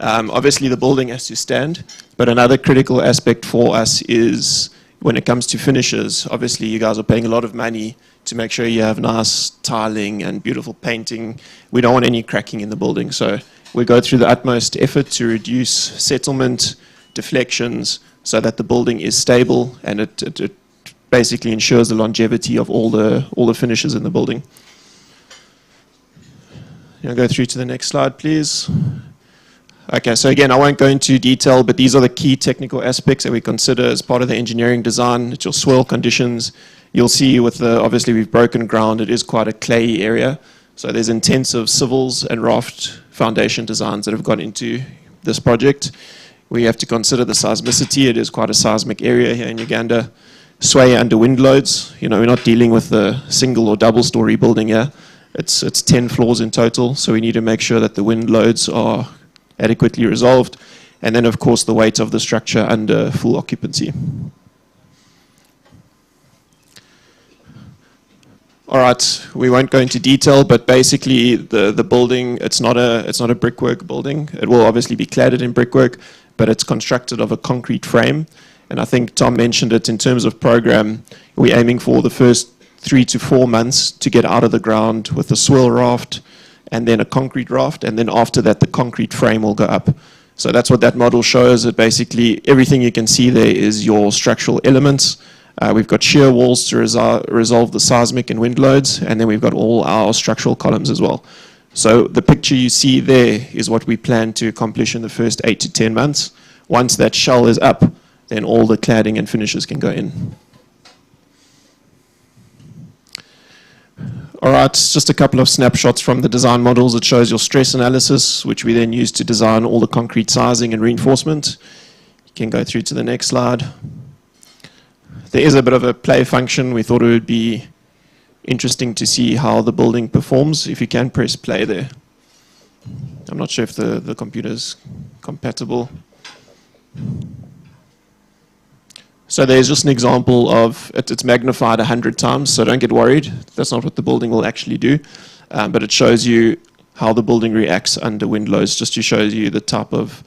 Obviously, the building has to stand, but another critical aspect for us is when it comes to finishes. Obviously, you guys are paying a lot of money to make sure you have nice tiling and beautiful painting. We don't want any cracking in the building, so we go through the utmost effort to reduce settlement, deflections, so that the building is stable and it basically ensures the longevity of all the finishes in the building. I'll go through to the next slide, please. Okay, so again, I won't go into detail, but these are the key technical aspects that we consider as part of the engineering design. It's your soil conditions. You'll see obviously we've broken ground. It is quite a clayey area. So there's intensive civils and raft foundation designs that have gone into this project. We have to consider the seismicity. It is quite a seismic area here in Uganda. Sway under wind loads. We're not dealing with a single or double story building here. It's 10 floors in total. So we need to make sure that the wind loads are adequately resolved. And then, of course, the weight of the structure under full occupancy. All right, we won't go into detail, but basically the building, it's not a brickwork building. It will obviously be cladded in brickwork, but it's constructed of a concrete frame. And I think Tom mentioned it in terms of program, we're aiming for the first 3 to 4 months to get out of the ground with a swirl raft and then a concrete raft, and then after that the concrete frame will go up. So that's what that model shows. That basically everything you can see there is your structural elements. We've got shear walls to resolve the seismic and wind loads, and then we've got all our structural columns as well. So the picture you see there is what we plan to accomplish in the first 8 to 10 months. Once that shell is up, then all the cladding and finishes can go in. All right, just a couple of snapshots from the design models. It shows your stress analysis, which we then use to design all the concrete sizing and reinforcement. You can go through to the next slide. There is a bit of a play function. We thought it would be interesting to see how the building performs. If you can press play there. I'm not sure if the computer's compatible. So there's just an example of it's magnified 100 times, so don't get worried. That's not what the building will actually do. But it shows you how the building reacts under wind loads, just to show you the type of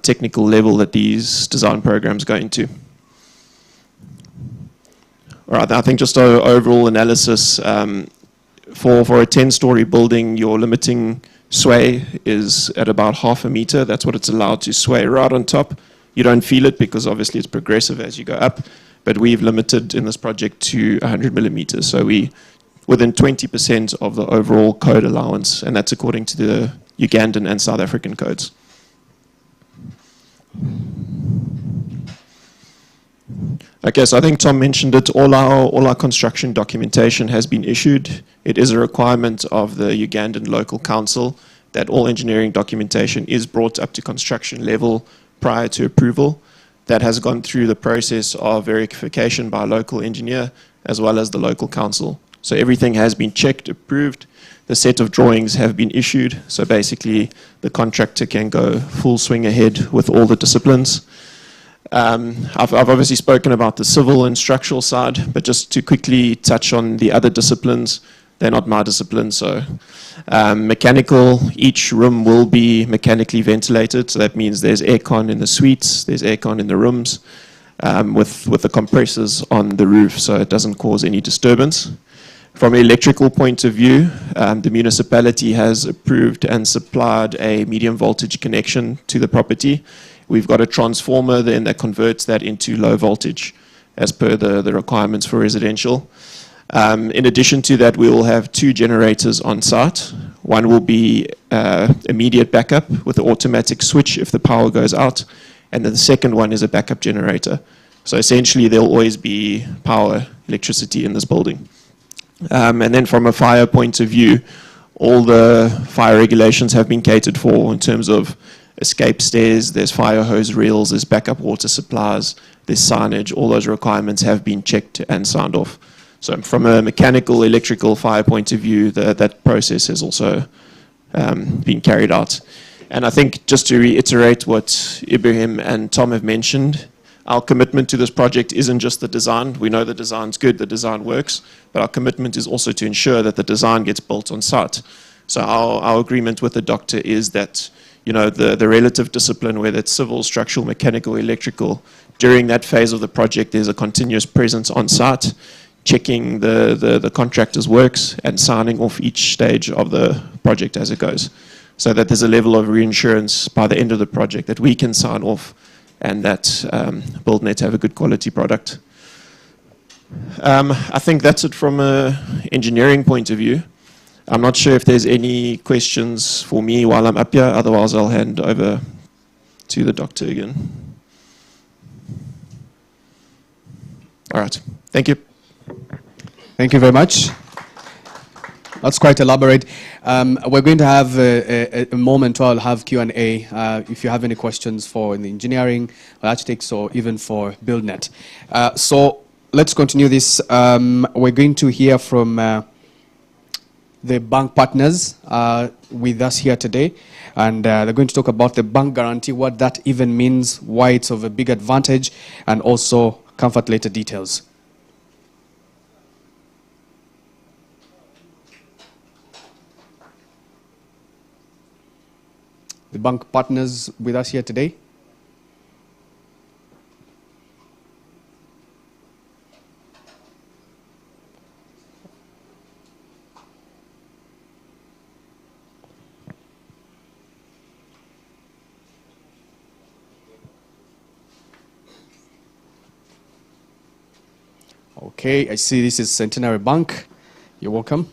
technical level that these design programs go into. All right, I think just overall analysis, for a 10-story building, your limiting sway is at about 0.5 meter. That's what it's allowed to sway right on top. You don't feel it because obviously it's progressive as you go up, but we've limited in this project to 100 millimeters. So we within 20% of the overall code allowance, and that's according to the Ugandan and South African codes. Okay, so I think Tom mentioned it. All our construction documentation has been issued. It is a requirement of the Ugandan local council that all engineering documentation is brought up to construction level prior to approval. That has gone through the process of verification by a local engineer as well as the local council. So everything has been checked, approved. The set of drawings have been issued. So basically the contractor can go full swing ahead with all the disciplines. I've obviously spoken about the civil and structural side, but just to quickly touch on the other disciplines, they're not my discipline. So mechanical, each room will be mechanically ventilated. So that means there's aircon in the suites, there's aircon in the rooms, with the compressors on the roof, so it doesn't cause any disturbance. From an electrical point of view, the municipality has approved and supplied a medium voltage connection to the property. We've got a transformer then that converts that into low voltage as per the requirements for residential. In addition to that, we will have 2 generators on site. One will be immediate backup with an automatic switch if the power goes out, and then the second one is a backup generator. So essentially, there'll always be power, electricity in this building. And then from a fire point of view, all the fire regulations have been catered for in terms of escape stairs, there's fire hose reels, there's backup water supplies, there's signage. All those requirements have been checked and signed off. So from a mechanical, electrical, fire point of view, that process has also been carried out. And I think just to reiterate what Ibrahim and Tom have mentioned, our commitment to this project isn't just the design. We know the design's good, the design works, but our commitment is also to ensure that the design gets built on site. So our agreement with the doctor is that, you know, the relative discipline, whether it's civil, structural, mechanical, electrical, during that phase of the project, there's a continuous presence on site, checking the contractor's works and signing off each stage of the project as it goes, so that there's a level of reinsurance by the end of the project that we can sign off and that BuildNet have a good quality product. I think that's it from an engineering point of view. I'm not sure if there's any questions for me while I'm up here, otherwise I'll hand over to the doctor again. All right, thank you. Thank you very much. That's quite elaborate. We're going to have a moment where I'll have Q&A. If you have any questions for the engineering, or architects, or even for BuildNet. So let's continue this. We're going to hear from the bank partners with us here today. And they're going to talk about the bank guarantee, what that even means, why it's of a big advantage, and also comfort later details. the bank partners with us here today. Okay, I see this is Centenary Bank. You're welcome.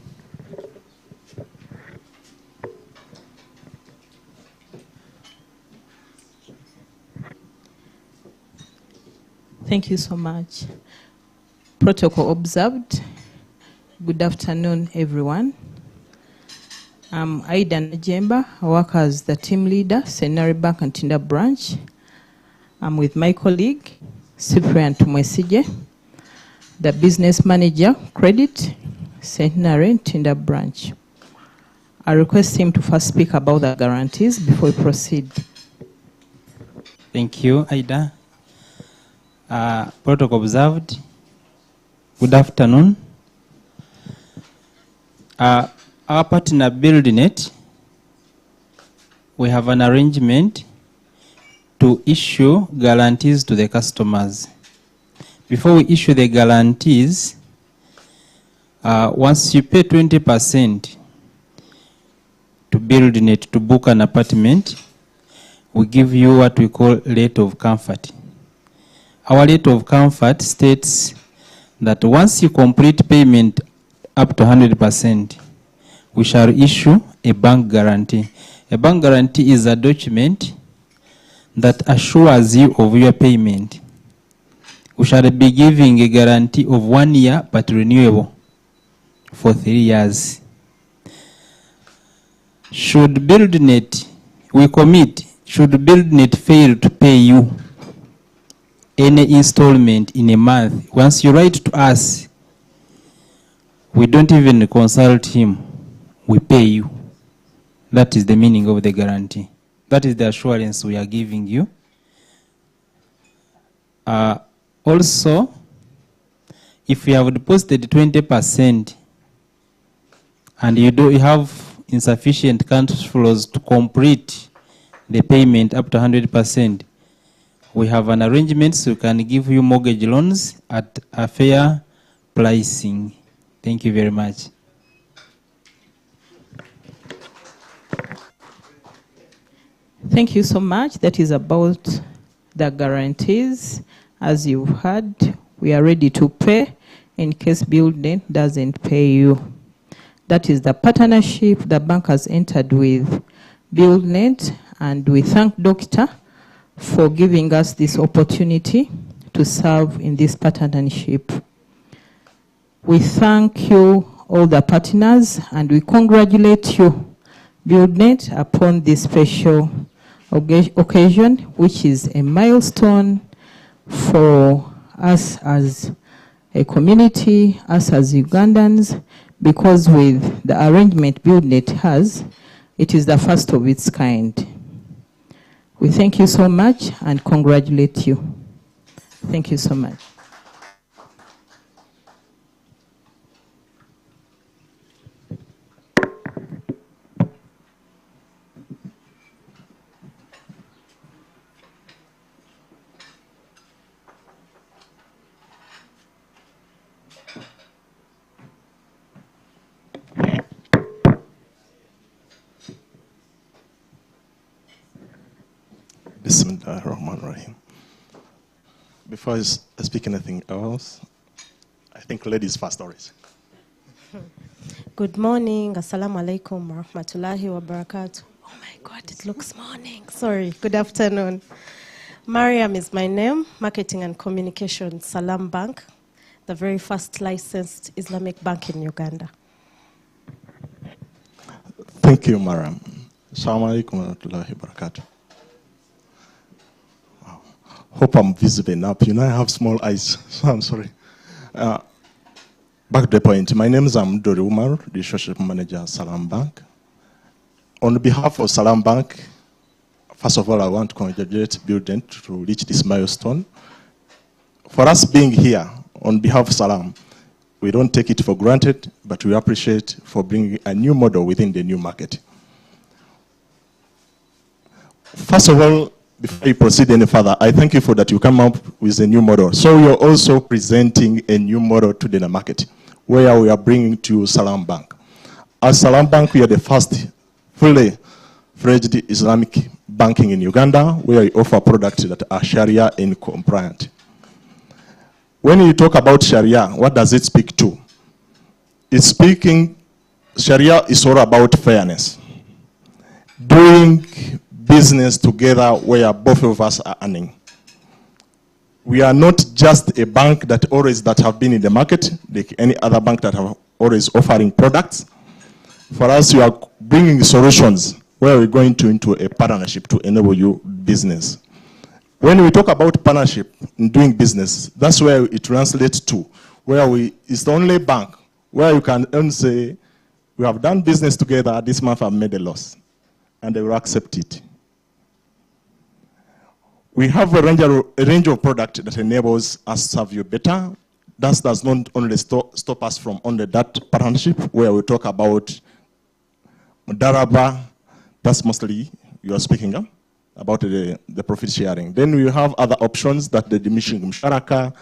Thank you so much. Protocol observed. Good afternoon, everyone. I'm Aidan Najemba. I work as the team leader, Centenary Bank and Tinda branch. I'm with my colleague, Cyprian Tumwesije, the business manager, credit, Centenary Tinda branch. I request him to first speak about the guarantees before we proceed. Thank you, Aida. Protocol observed. Good afternoon. Our partner BuildNet, we have an arrangement to issue guarantees to the customers. Before we issue the guarantees, once you pay 20% to BuildNet to book an apartment, we give you what we call rate of comfort. Our rate of comfort states that once you complete payment up to 100%, we shall issue a bank guarantee. A bank guarantee is a document that assures you of your payment. We shall be giving a guarantee of 1 year but renewable for 3 years. Should BuildNet, we commit, should BuildNet fail to pay you any installment in a month, once you write to us, we don't even consult him, we pay you. That is the meaning of the guarantee. That is the assurance we are giving you. Also, if you have deposited 20% and you have insufficient cash flows to complete the payment up to 100%, we have an arrangement so we can give you mortgage loans at a fair pricing. Thank you very much. Thank you so much. That is about the guarantees. As you've heard, we are ready to pay in case BuildNet doesn't pay you. That is the partnership the bank has entered with BuildNet, and we thank Doctor for giving us this opportunity to serve in this partnership. We thank you, all the partners, and we congratulate you, BuildNet, upon this special occasion, which is a milestone for us as a community, us as Ugandans, because with the arrangement BuildNet has, it is the first of its kind. We thank you so much and congratulate you. Thank you so much. Bismillahirrahmanirrahim. Before I speak anything else, I think ladies first always. Good morning. Assalamu alaikum wa rahmatullahi wa barakatuh. Oh my God, it looks morning. Sorry. Good afternoon. Mariam is my name, Marketing and Communications, Salam Bank, the very first licensed Islamic bank in Uganda. Thank you, Mariam. Assalamu alaikum wa rahmatullahi wa barakatuh. Hope I'm visible enough. You know, I have small eyes, so I'm sorry. Back to the point. My name is Dori Umar, the Relationship Manager at Salam Bank. On behalf of Salam Bank, first of all, I want to congratulate BuildNet to reach this milestone. For us being here on behalf of Salam, we don't take it for granted, but we appreciate for bringing a new model within the new market. First of all, before you proceed any further, I thank you for that you come up with a new model. So you're also presenting a new model to the market, where we are bringing to Salam Bank. As Salam Bank, we are the first fully fledged Islamic banking in Uganda, where we offer products that are Sharia and compliant. When you talk about Sharia, what does it speak to? It's speaking, Sharia is all about fairness. Doing business together where both of us are earning. We are not just a bank that have been in the market, like any other bank that have always offering products. For us, you are bringing solutions where we're going into a partnership to enable you business. When we talk about partnership in doing business, that's where it translates to, where it's the only bank where you can only say, we have done business together, this month I've made a loss, and they will accept it. We have a range of products that enables us to serve you better. That does not only stop us from only that partnership, where we talk about Mudaraba, that's mostly you are speaking about the profit sharing. Then we have other options that the diminishing msharaka,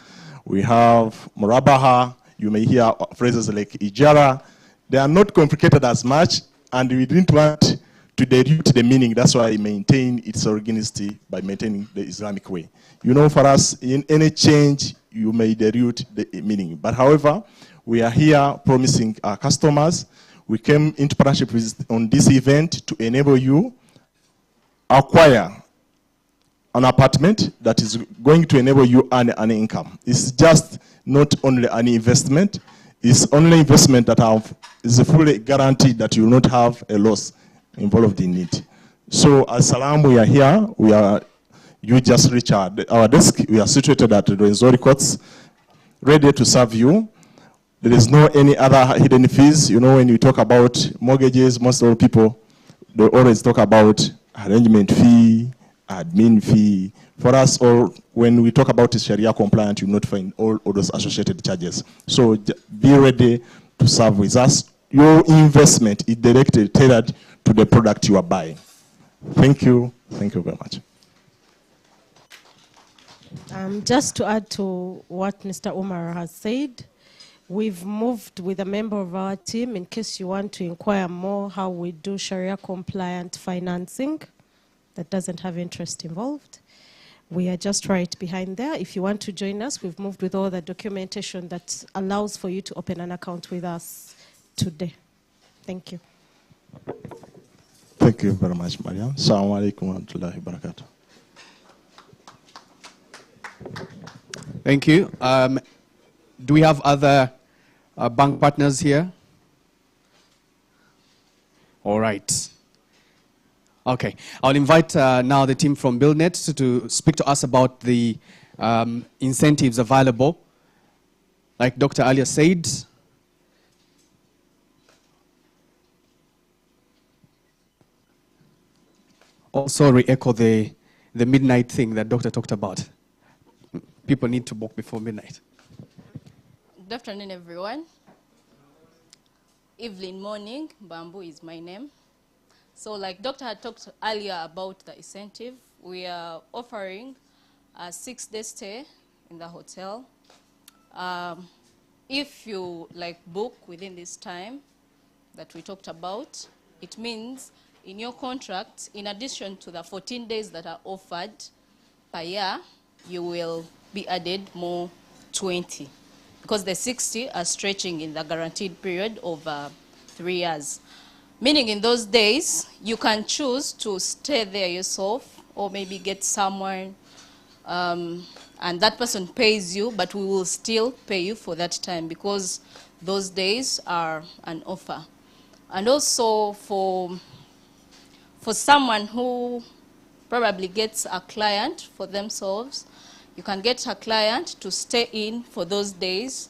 we have Murabaha, you may hear phrases like Ijara. They are not complicated as much, and we didn't want to dilute the meaning. That's why I maintain its originality by maintaining the Islamic way. You know, for us, in any change, you may dilute the meaning. But however, we are here promising our customers. We came into partnership on this event to enable you acquire an apartment that is going to enable you earn an income. It's just not only an investment, it's only investment that is fully guaranteed that you will not have a loss involved in it. So as Salam, we are here. You just reach our desk. We are situated at the Nzori Courts, ready to serve you. There is no any other hidden fees. You know, when you talk about mortgages, most of the people, they always talk about arrangement fee, admin fee. For us, or when we talk about Sharia compliant, you will not find all those associated charges. So be ready to serve with us. Your investment is directly tailored to the product you are buying. Thank you. Thank you very much. Just to add to what Mr. Umar has said, we've moved with a member of our team in case you want to inquire more how we do Sharia compliant financing that doesn't have interest involved. We are just right behind there. If you want to join us, we've moved with all the documentation that allows for you to open an account with us today. Thank you. Thank you very much, Mariam. Assalamu alaikum wa rahmatullahi wa barakatuh. Thank you. Do we have other bank partners here? All right. Okay. I'll invite now the team from BuildNet to speak to us about the incentives available. Like Dr. Alia said, also re-echo the midnight thing that Doctor talked about. People need to book before midnight. Good afternoon, everyone. Evelyn Morning, Bamboo is my name. So like Doctor had talked earlier about the incentive, we are offering a 6-day stay in the hotel. If you book within this time that we talked about, it means in your contract, in addition to the 14 days that are offered per year, you will be added more 20, because the 60 are stretching in the guaranteed period of 3 years. Meaning in those days, you can choose to stay there yourself or maybe get someone and that person pays you, but we will still pay you for that time because those days are an offer. And also for someone who probably gets a client for themselves, you can get a client to stay in for those days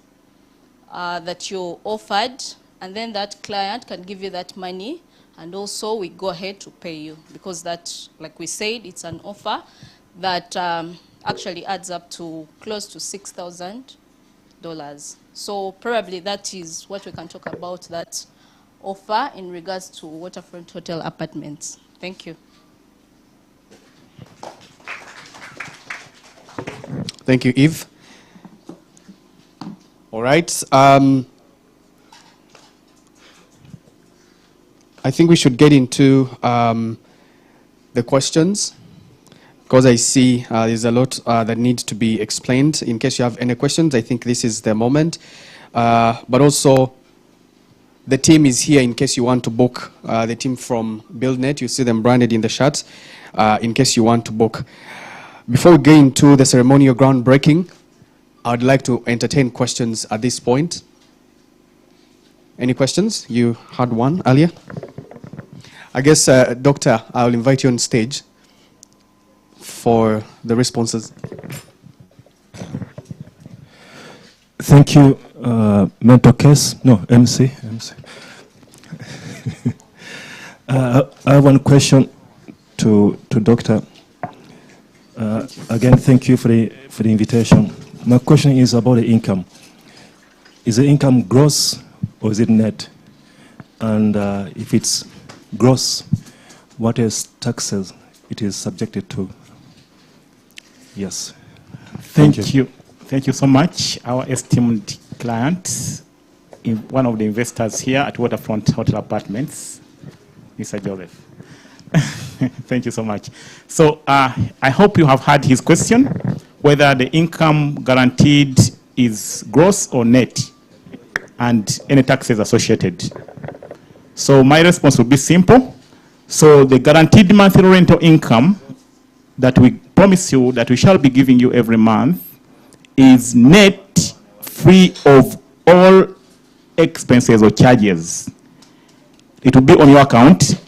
that you offered, and then that client can give you that money, and also we go ahead to pay you because that, like we said, it's an offer that actually adds up to close to $6,000. So probably that is what we can talk about, that offer in regards to Waterfront Hotel Apartments. Thank you. Thank you, Eve. All right. I think we should get into the questions, because I see there's a lot that needs to be explained. In case you have any questions, I think this is the moment. But also, the team is here in case you want to book. The team from BuildNet, you see them branded in the shirt, in case you want to book. Before we get into the ceremonial groundbreaking, I would like to entertain questions at this point. Any questions? You had one earlier. I guess, Doctor, I'll invite you on stage for the responses. Thank you, mentor case. No, MC. I have one question to Doctor. Again, thank you for the invitation. My question is about the income. Is the income gross or is it net? And if it's gross, what is taxes it is subjected to? Yes. Thank you. Thank you so much. Our esteemed client, one of the investors here at Waterfront Hotel Apartments, Mr. Joseph. Thank you so much. So I hope you have heard his question, whether the income guaranteed is gross or net, and any taxes associated. So my response will be simple. So the guaranteed monthly rental income that we promise you that we shall be giving you every month is net, free of all expenses or charges. It will be on your account.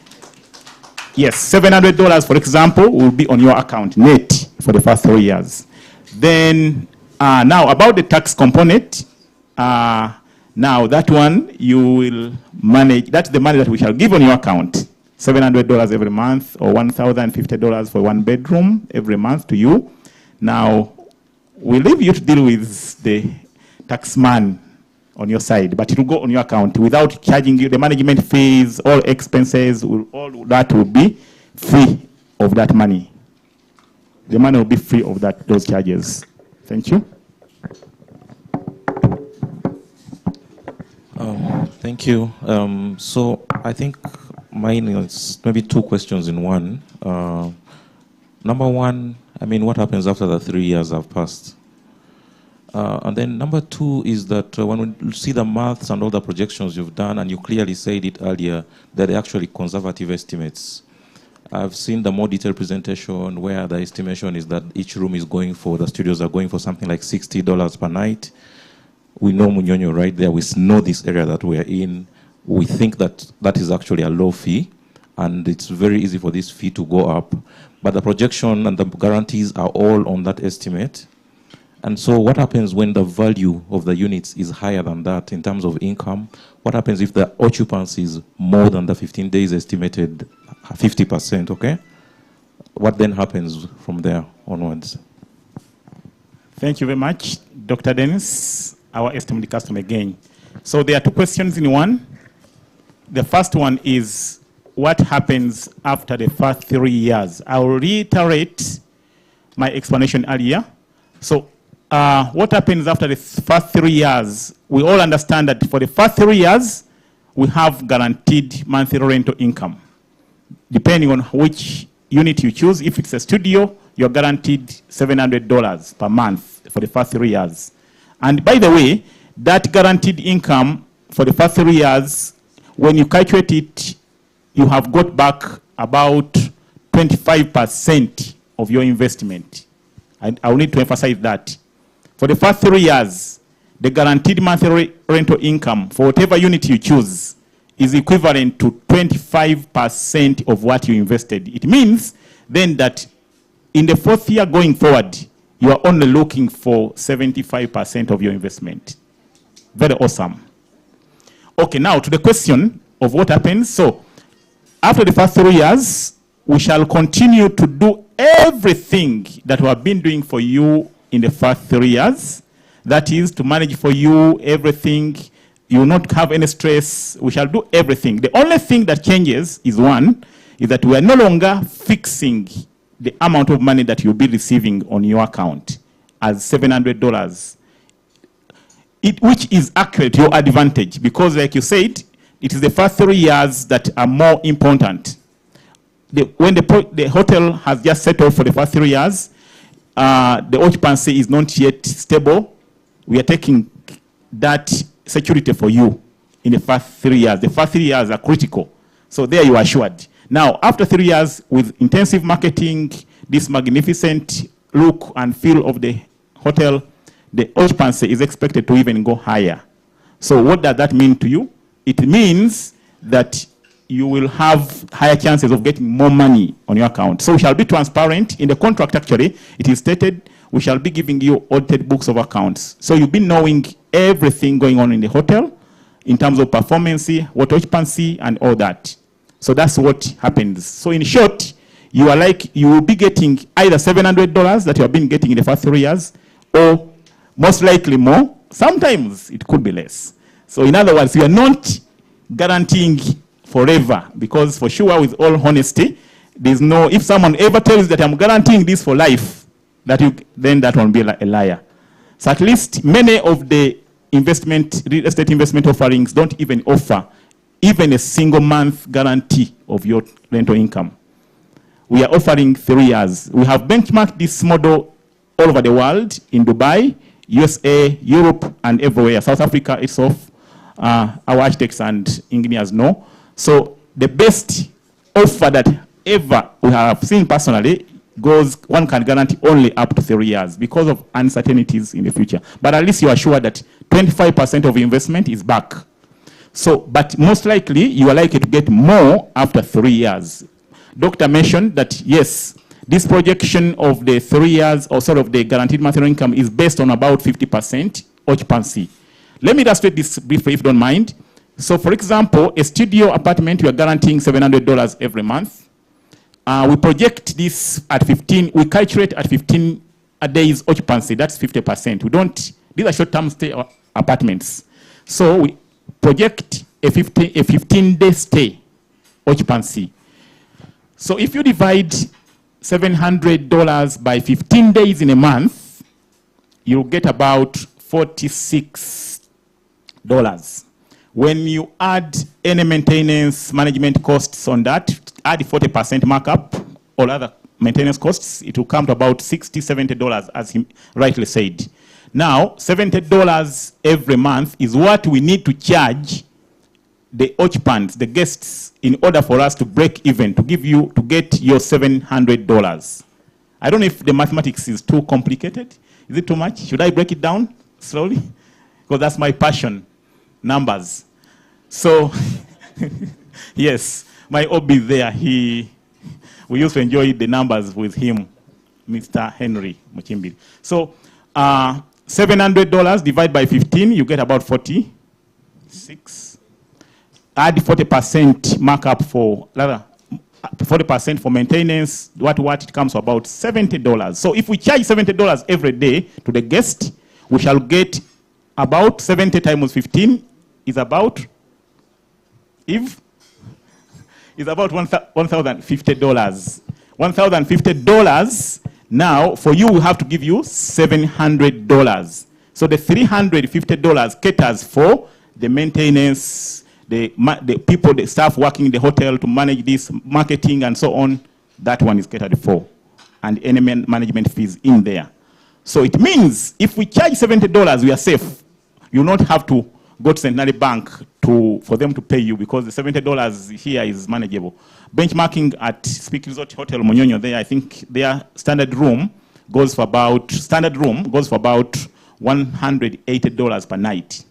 Yes, $700, for example, will be on your account, net, for the first 3 years. Then, now about the tax component, now that one you will manage, that's the money that we shall give on your account. $700 every month, or $1,050 for one bedroom every month to you. Now, we leave you to deal with the tax man on your side, but it will go on your account without charging you the management fees, all expenses, all that will be free of that money. The money will be free of those charges. Thank you. Thank you. So I think mine is maybe two questions in one. Number one, I mean, what happens after the 3 years have passed? And then number two is that when we see the maths and all the projections you've done, and you clearly said it earlier, that they're actually conservative estimates. I've seen the more detailed presentation where the estimation is that each room is going for, the studios are going for something like $60 per night. We know Munyonyo right there. We know this area that we're in. We think that that is actually a low fee, and it's very easy for this fee to go up. But the projection and the guarantees are all on that estimate. And so what happens when the value of the units is higher than that in terms of income? What happens if the occupancy is more than the 15 days estimated 50%, okay? What then happens from there onwards? Thank you very much, Dr. Dennis, our esteemed customer again. So there are two questions in one. The first one is, what happens after the first 3 years? I will reiterate my explanation earlier. So what happens after the first 3 years? We all understand that for the first 3 years, we have guaranteed monthly rental income. Depending on which unit you choose, if it's a studio, you're guaranteed $700 per month for the first 3 years. And by the way, that guaranteed income for the first 3 years, when you calculate it, you have got back about 25% of your investment. And I will need to emphasize that. For the first 3 years, the guaranteed monthly rental income for whatever unit you choose is equivalent to 25% of what you invested. It means then that in the fourth year going forward, you are only looking for 75% of your investment. Very awesome. Okay, now to the question of what happens. So after the first 3 years, we shall continue to do everything that we have been doing for you in the first 3 years. That is to manage for you everything. You will not have any stress. We shall do everything. The only thing that changes is one, is that we are no longer fixing the amount of money that you'll be receiving on your account. as $700. Which is accurate to your advantage, because like you said, it is the first 3 years that are more important. When the hotel has just settled for the first 3 years, the occupancy is not yet stable. We are taking that security for you in the first 3 years. The first 3 years are critical. So there you are assured. Now, after 3 years, with intensive marketing, this magnificent look and feel of the hotel, the occupancy is expected to even go higher. So what does that mean to you? It means that you will have higher chances of getting more money on your account. So we shall be transparent. In the contract, actually, it is stated we shall be giving you audited books of accounts. So you'll be knowing everything going on in the hotel in terms of performance, what occupancy, and all that. So that's what happens. So in short, you will be getting either $700 that you have been getting in the first 3 years, or most likely more. Sometimes it could be less. So in other words, you are not guaranteeing forever, because for sure, with all honesty, there's no, if someone ever tells you that I'm guaranteeing this for life, then that won't be a liar. So at least many of the real estate investment offerings don't even offer even a single month guarantee of your rental income. We are offering 3 years. We have benchmarked this model all over the world, in Dubai, USA, Europe, and everywhere. South Africa itself, our architects and engineers know. So the best offer that ever we have seen personally one can guarantee only up to 3 years because of uncertainties in the future. But at least you are sure that 25% of investment is back. So, but most likely, you are likely to get more after 3 years. Doctor mentioned that, yes, this projection of the 3 years, or sort of the guaranteed monthly income, is based on about 50% occupancy. Let me illustrate this briefly, if you don't mind. So, for example, a studio apartment, we are guaranteeing $700 every month. We project this at 15, we calculate at 15 days occupancy, that's 50%. These are short-term stay apartments. So we project a 15-day stay occupancy. So if you divide $700 by 15 days in a month, you'll get about $46. When you add any maintenance management costs on that, add 40% markup, all other maintenance costs, it will come to about $60, $70, as he rightly said. Now, $70 every month is what we need to charge the occupants, the guests, in order for us to break even, to get your $700. I don't know if the mathematics is too complicated. Is it too much? Should I break it down slowly? Because that's my passion, numbers. So, yes, my hobby there, we used to enjoy the numbers with him, Mr. Henry Muchimbi. So, $700 divided by 15, you get about 46. Add 40% markup for, 40% for maintenance, what it comes to about $70. So if we charge $70 every day to the guest, we shall get about 70 times 15 is about, is about $1,050. $1,050. Now, for you, we have to give you $700. So the $350 caters for the maintenance, the people, the staff working in the hotel to manage this, marketing and so on. That one is catered for. And any management fees in there. So it means if we charge $70, we are safe. You will not have to go to Centenary Bank for them to pay you, because the $70 here is manageable. Benchmarking at Speak Resort Hotel Munyonyo there, I think their standard room goes for about $180 per night.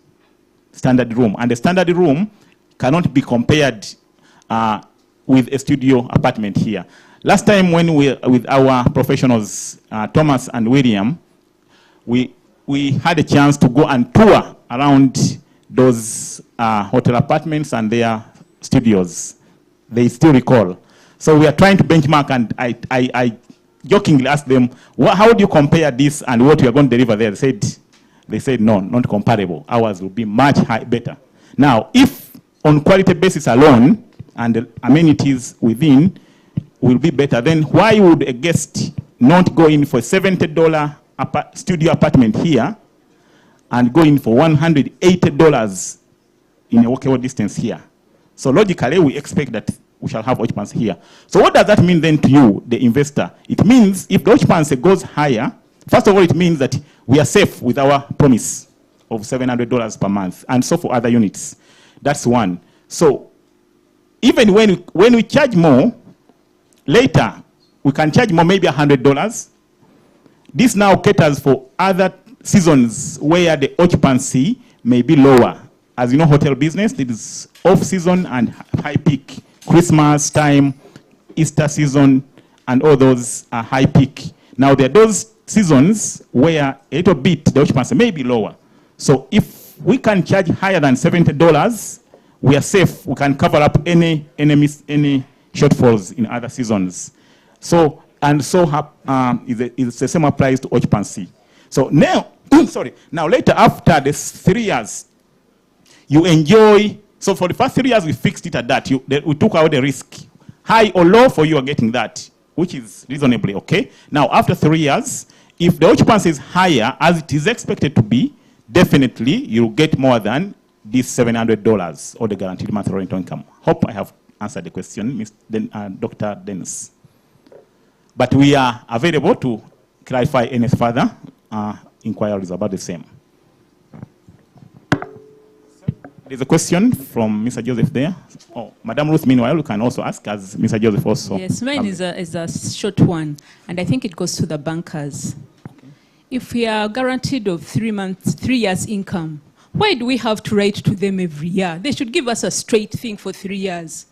Standard room. And the standard room cannot be compared with a studio apartment here. Last time when with our professionals, Thomas and William, we had a chance to go and tour around those hotel apartments and their studios. They still recall. So we are trying to benchmark, and I jokingly asked them, how do you compare this and what we are going to deliver there? They said no, not comparable. Ours will be much better. Now, if on quality basis alone and the amenities within will be better, then why would a guest not go in for $70 studio apartment here and going for $180 in a walkable distance here. So logically, we expect that we shall have occupancy here. So what does that mean then to you, the investor? It means if the occupancy goes higher, first of all, it means that we are safe with our promise of $700 per month, and so for other units. That's one. So even when we charge more, later we can charge more, maybe $100. This now caters for other seasons where the occupancy may be lower. As you know, hotel business, it is off-season and high peak. Christmas time, Easter season, and all those are high peak. Now, there are those seasons where a little bit the occupancy may be lower. So if we can charge higher than $70, we are safe. We can cover up any shortfalls in other seasons. So, and so it's the same applies to occupancy. So now, sorry, now later after the 3 years, you enjoy, so for the first 3 years we fixed it at that. We took out the risk. High or low for you are getting that, which is reasonably okay. Now after 3 years, if the occupancy is higher as it is expected to be, definitely you'll get more than this $700 or the guaranteed monthly rental income. Hope I have answered the question, Dr. Dennis. But we are available to clarify any further inquiries about the same. There's a question from Mr. Joseph there. Oh, Madam Ruth, meanwhile, you can also ask, as Mr. Joseph also. Yes, mine is a short one, and I think it goes to the bankers. Okay. If we are guaranteed of 3 years income, why do we have to write to them every year? They should give us a straight thing for 3 years.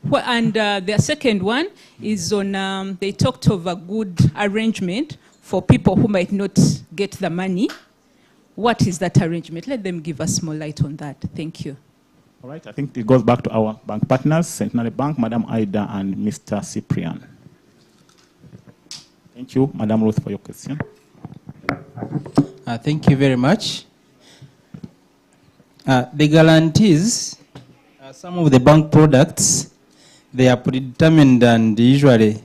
Well, and the second one is on, they talked of a good arrangement for people who might not get the money. What is that arrangement? Let them give us more light on that. Thank you. All right, I think it goes back to our bank partners, Centenary Bank, Madam Ida and Mr. Cyprian. Thank you, Madam Ruth, for your question. Thank you very much. The guarantees, some of the bank products, they are predetermined, and usually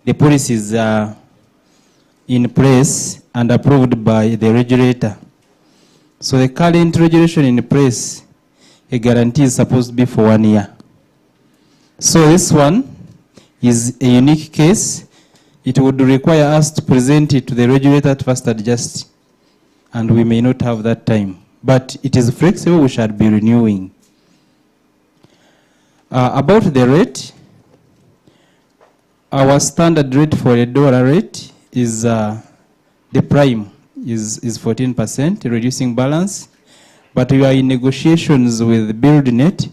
the policies are in place and approved by the regulator. So the current regulation in place, a guarantee is supposed to be for 1 year. So this one is a unique case. It would require us to present it to the regulator to first adjust, and we may not have that time. But it is flexible, we shall be renewing. About the rate, our standard rate for a dollar rate is the prime is 14%, reducing balance. But we are in negotiations with BuildNet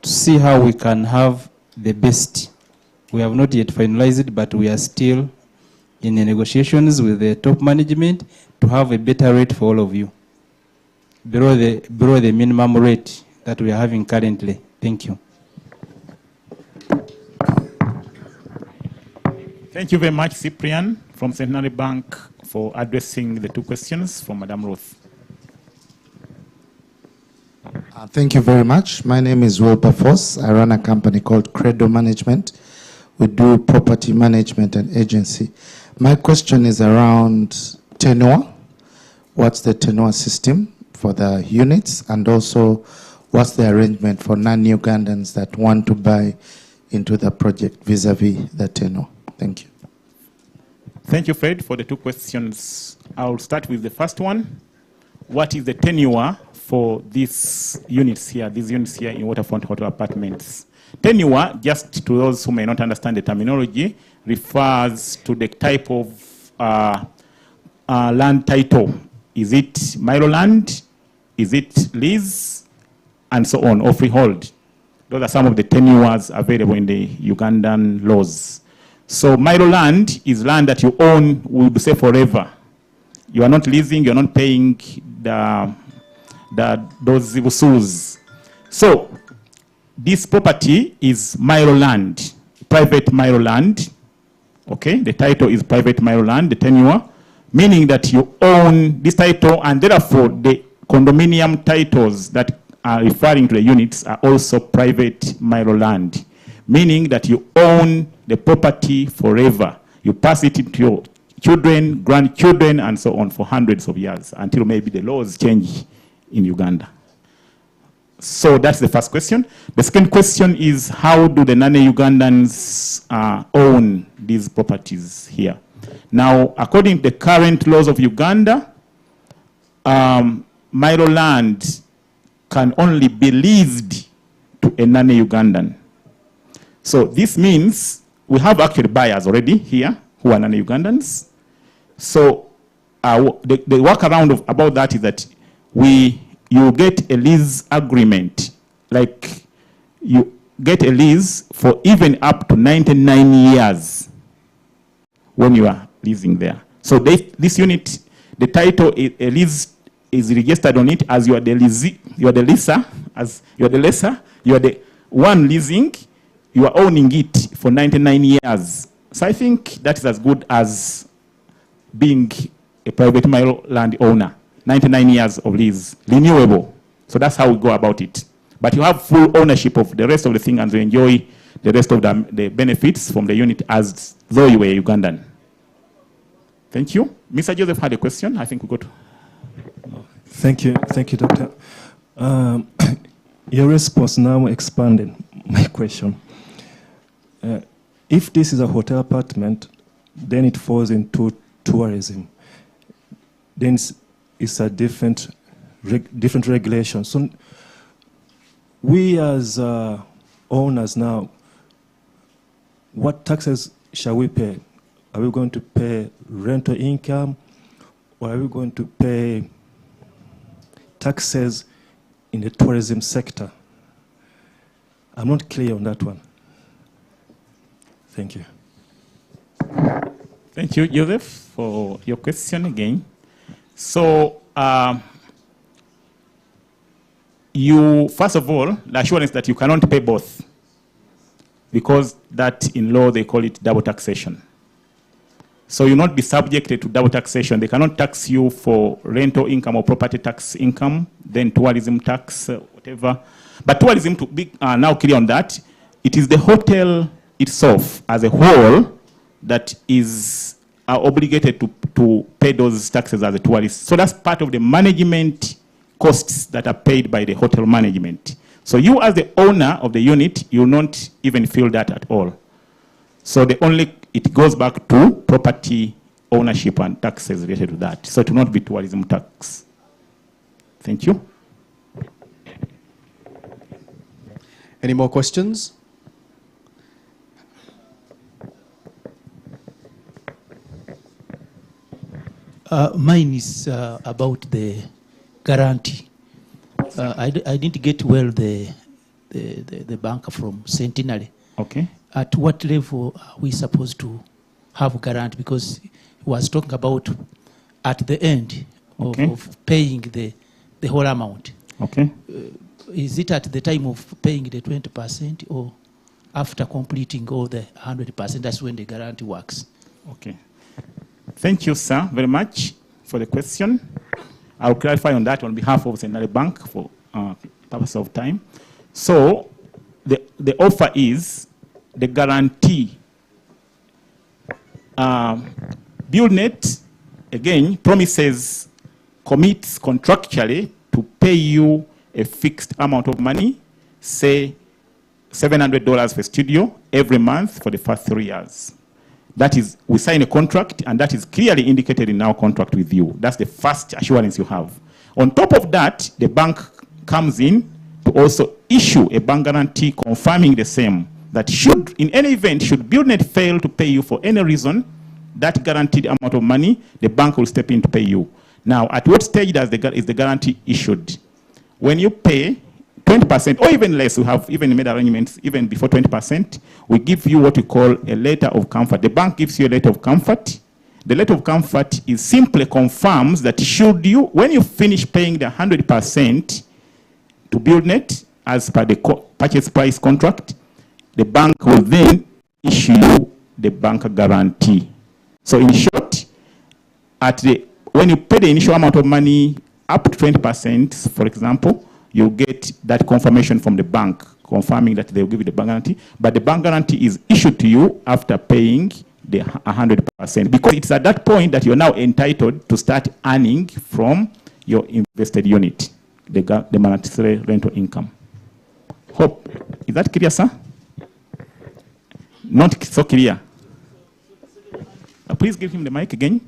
to see how we can have the best. We have not yet finalized it, but we are still in the negotiations with the top management to have a better rate for all of you, below the minimum rate that we are having currently. Thank you. Thank you very much, Cyprian, from Centenary Bank, for addressing the 2 questions from Madam Ruth. Thank you very much. My name is Wilberforce. I run a company called Credo Management. We do property management and agency. My question is around tenure. What's the tenure system for the units? And also, what's the arrangement for non-Ugandans that want to buy into the project vis-a-vis the tenure? Thank you. Thank you, Fred, for the 2 questions. I'll start with the first one. What is the tenure for these units here in Waterfront Hotel Apartments? Tenure, just to those who may not understand the terminology, refers to the type of land title. Is it Milo land? Is it lease? And so on, or freehold. Those are some of the tenures available in the Ugandan laws. So Milo land is land that you own, we would say forever. You are not leasing, you are not paying those usuls. So this property is Milo land, private Milo land. Okay, the title is private Milo land, the tenure, meaning that you own this title, and therefore the condominium titles that are referring to the units are also private Milo land, meaning that you own the property forever. You pass it into your children, grandchildren, and so on for hundreds of years until maybe the laws change in Uganda. So that's the first question. The second question is, how do the non-Ugandans own these properties here? Now, according to the current laws of Uganda, Milo land can only be leased to a non-Ugandan. So this means we have actually buyers already here who are non-Ugandans. So the workaround about that is that you get a lease agreement, like you get a lease for even up to 99 years when you are leasing there. So this unit, the title, a lease is registered on it as you are the leaser, you are the lessor, you are the one leasing, you are owning it for 99 years. So I think that is as good as being a private land owner. 99 years of lease, renewable. So that's how we go about it. But you have full ownership of the rest of the thing and you enjoy the rest of the benefits from the unit as though you were Ugandan. Thank you. Mr. Joseph had a question. I think we got. Thank you, Doctor. Your response now expanded my question. If this is a hotel apartment, then it falls into tourism. Then it's a different regulation. So we as owners now, what taxes shall we pay? Are we going to pay rental income, or are we going to pay taxes in the tourism sector? I'm not clear on that one. Thank you. Thank you, Joseph, for your question again. So, first of all, the assurance that you cannot pay both, because that in law they call it double taxation. So you'll not be subjected to double taxation. They cannot tax you for rental income or property tax income, then tourism tax, whatever. But tourism, to be now clear on that, it is the hotel itself as a whole that is obligated to pay those taxes as a tourist. So that's part of the management costs that are paid by the hotel management. So you as the owner of the unit, you will not even feel that at all. So it goes back to property ownership and taxes related to that. So it will not be tourism tax. Thank you. Any more questions? Mine is about the guarantee. I didn't get well the banker from Centenary. Okay. At what level are we supposed to have guarantee? Because he was talking about at the end of paying the whole amount. Okay. Is it at the time of paying the 20% or after completing all the 100%? That's when the guarantee works. Okay. Thank you, sir, very much for the question. I'll clarify on that on behalf of Centenary Bank for purpose of time. So the offer is the guarantee. BuildNet, again, commits contractually to pay you a fixed amount of money, say $700 per studio every month for the first 3 years. That is, we sign a contract, and that is clearly indicated in our contract with you. That's the first assurance you have. On top of that, the bank comes in to also issue a bank guarantee confirming the same, that should, in any event, should BuildNet fail to pay you for any reason, that guaranteed amount of money, the bank will step in to pay you. Now, at what stage is the guarantee issued? When you pay 20% or even less, we have even made arrangements even before 20%, we give you what we call a letter of comfort. The bank gives you a letter of comfort. The letter of comfort is simply confirms that should you, when you finish paying the 100% to BuildNet as per the purchase price contract, the bank will then issue you the bank guarantee. So in short, when you pay the initial amount of money up to 20%, for example, you get that confirmation from the bank confirming that they will give you the bank guarantee. But the bank guarantee is issued to you after paying the 100%, because it's at that point that you're now entitled to start earning from your invested unit, the monetary rental income. Hope. Is that clear, sir? Not so clear. Please give him the mic again.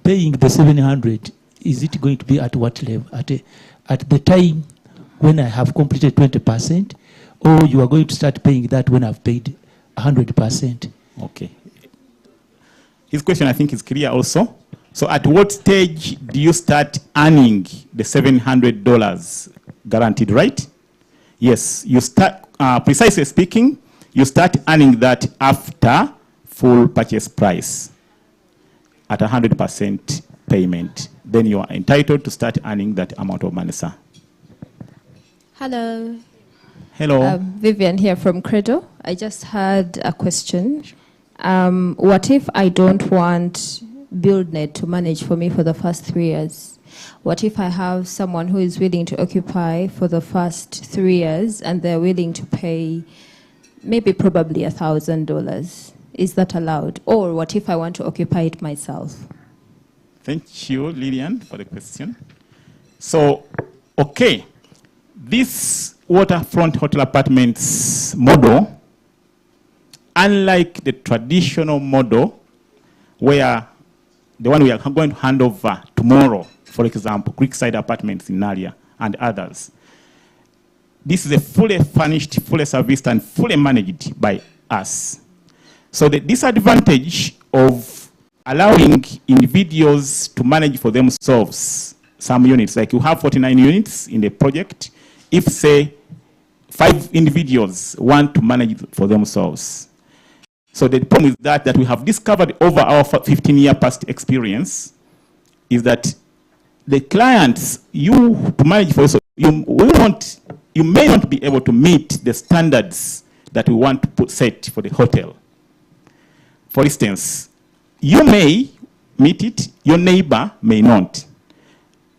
Paying the 700, is it going to be at what level? At the time when I have completed 20%, or you are going to start paying that when I've paid 100%? Okay. His question, I think, is clear also. So at what stage do you start earning the $700 guaranteed, right? Yes, you start, precisely speaking, you start earning that after full purchase price at 100% payment. Then you are entitled to start earning that amount of money, sir. Hello. Hello. Vivian here from Credo. I just had a question. What if I don't want BuildNet to manage for me for the first 3 years? What if I have someone who is willing to occupy for the first 3 years and they're willing to pay maybe probably $1,000? Is that allowed? Or what if I want to occupy it myself? Thank you, Lillian, for the question. So, okay, this waterfront hotel apartments model, unlike the traditional model where the one we are going to hand over tomorrow, for example, Creekside Apartments in Nalia and others, this is a fully furnished, fully serviced, and fully managed by us. So the disadvantage of allowing individuals to manage for themselves some units, like you have 49 units in the project, if, say, 5 individuals want to manage for themselves. So the problem is that we have discovered over our 15-year past experience is that the clients, you to manage for yourself, you may not be able to meet the standards that we want to set for the hotel. For instance, you may meet it, your neighbor may not.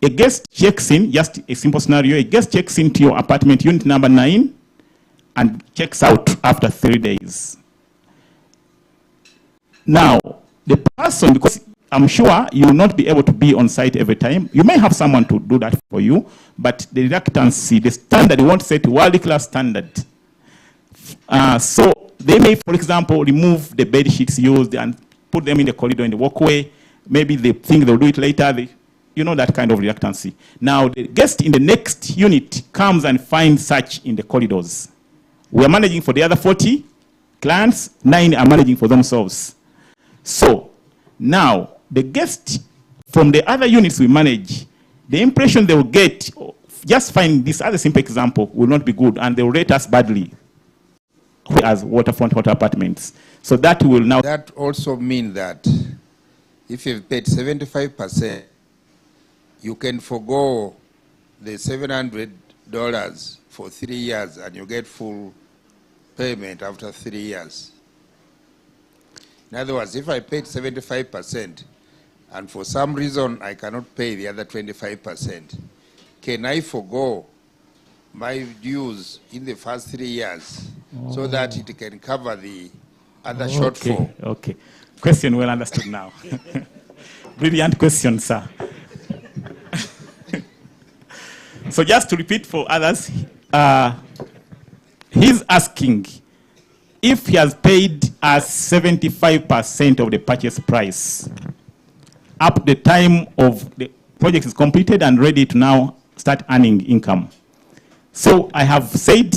A guest checks in, just a simple scenario, a guest checks into your apartment, unit number 9, and checks out after 3 days. Now, the person, because I'm sure you will not be able to be on site every time, you may have someone to do that for you, but the reluctancy, the standard, you want to set world-class standard. So they may, for example, remove the bed sheets used and put them in the corridor in the walkway. Maybe they think they'll do it later. You know, that kind of reluctancy. Now, the guest in the next unit comes and finds such in the corridors. We are managing for the other 40 clients, 9 are managing for themselves. So now, the guest from the other units we manage, the impression they will get, just find this other simple example, will not be good, and they will rate us badly as waterfront hotel apartments. So that will now... That also means that if you've paid 75%, you can forgo the $700 for 3 years and you get full payment after 3 years. In other words, if I paid 75% and for some reason I cannot pay the other 25%, can I forgo my dues in the first 3 years so that it can cover the other shortfall? Okay. Question well understood now. Brilliant question, sir. So just to repeat for others, he's asking if he has paid us 75% of the purchase price up the time of the project is completed and ready to now start earning income. So I have said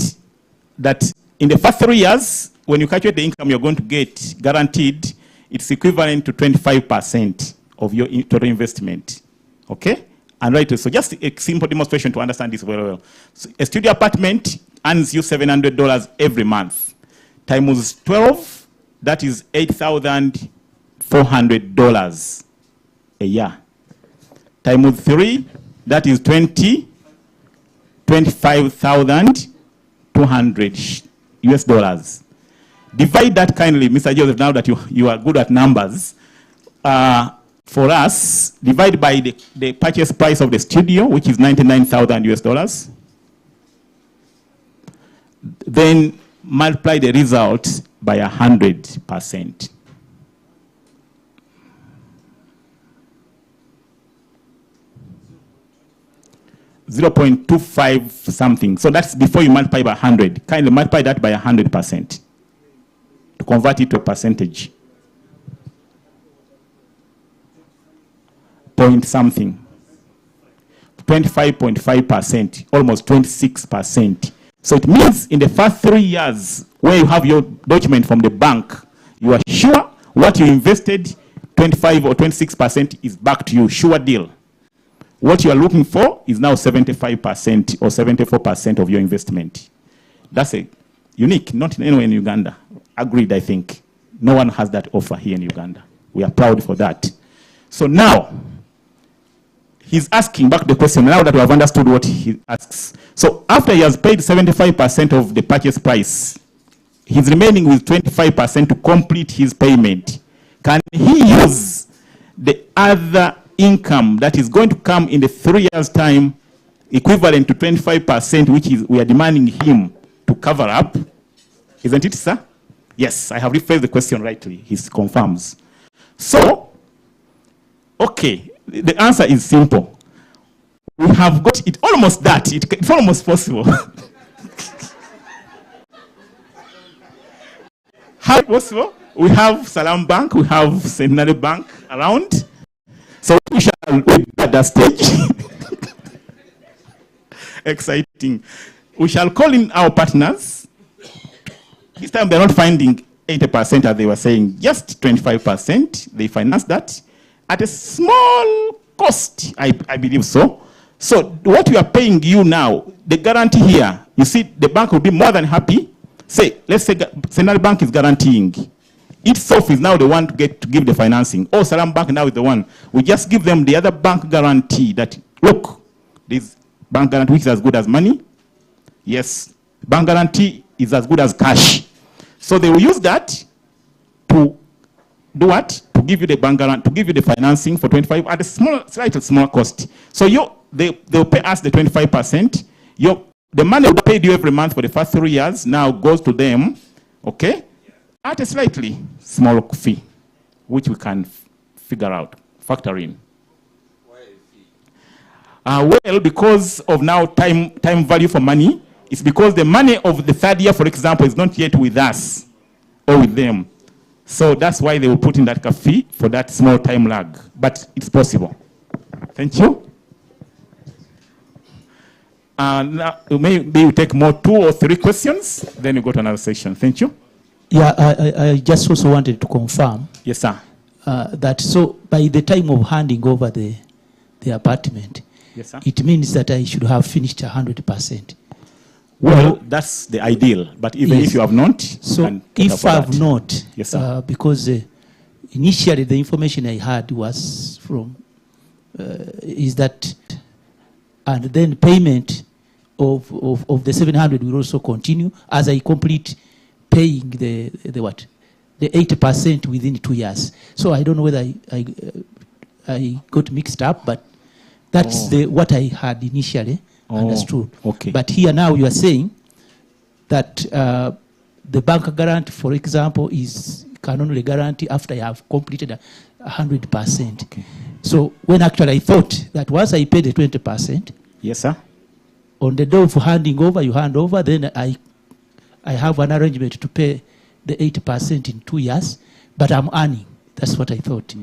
that in the first 3 years, when you calculate the income you're going to get guaranteed, it's equivalent to 25% of your total investment. Okay? And right, so just a simple demonstration to understand this very well. So a studio apartment earns you $700 every month. Times 12, that is $8,400 a year. Times 3, that is 25,200 US dollars. Divide that kindly, Mr. Joseph, now that you are good at numbers. For us, divide by the purchase price of the studio, which is 99,000 US dollars. Then multiply the result by 100%. .25 something. So that's before you multiply by 100. Kindly multiply that by 100% to convert it to a percentage. Point something. 25.5%, almost 26%. So it means in the first 3 years, where you have your document from the bank, you are sure what you invested, 25 or 26% is back to you, sure deal. What you are looking for is now 75% or 74% of your investment. That's a unique, not anywhere in Uganda. Agreed, I think. No one has that offer here in Uganda. We are proud for that. So now, he's asking back the question, now that we have understood what he asks. So after he has paid 75% of the purchase price, he's remaining with 25% to complete his payment. Can he use the other income that is going to come in the 3 years' time, equivalent to 25%, which is we are demanding him to cover up? Isn't it, sir? Yes, I have rephrased the question rightly. He confirms. So, okay, the answer is simple. We have got it almost that. It's almost possible. How possible? We have Salam Bank, we have Centenary Bank around. So we shall wait at that stage. Exciting. We shall call in our partners. This time they're not finding 80% as they were saying, just 25%. They finance that at a small cost, I believe so. So what we are paying you now, the guarantee here, you see the bank will be more than happy. Say, let's say Centenary Bank is guaranteeing. Itself is now the one to give the financing. Or Salam Bank now is the one. We just give them the other bank guarantee that, look, this bank guarantee which is as good as money. Yes, bank guarantee is as good as cash. So they will use that to do what? To give you the bank guarantee, to give you the financing for 25 at a slightly small cost. So they'll pay us the 25%. The money we paid you every month for the first 3 years now goes to them, okay? At a slightly small fee, which we can figure out, factor in. Why a fee? Well, because of now time value for money. It's because the money of the third year, for example, is not yet with us or with them. So that's why they will put in that fee for that small time lag. But it's possible. Thank you. Now, maybe we take more 2 or 3 questions, then we go to another section. Thank you. Yeah, I just also wanted to confirm. Yes, sir. That so by the time of handing over the apartment, yes, sir, it means that I should have finished 100%. Well, that's the ideal. But even if you have not, so if I have not, yes, sir, because initially the information I had was from is that, and then payment of the 700 will also continue as I complete paying the 80% within 2 years. So I don't know whether I got mixed up, but that's what I had initially understood. Okay. But here now you are saying that the bank guarantee, for example, can only guarantee after I have completed 100%. Okay. So when actually I thought that once I paid the 20%, yes, sir, on the day of handing over, you hand over, then I have an arrangement to pay the 80% in 2 years, but I'm earning. That's what I thought.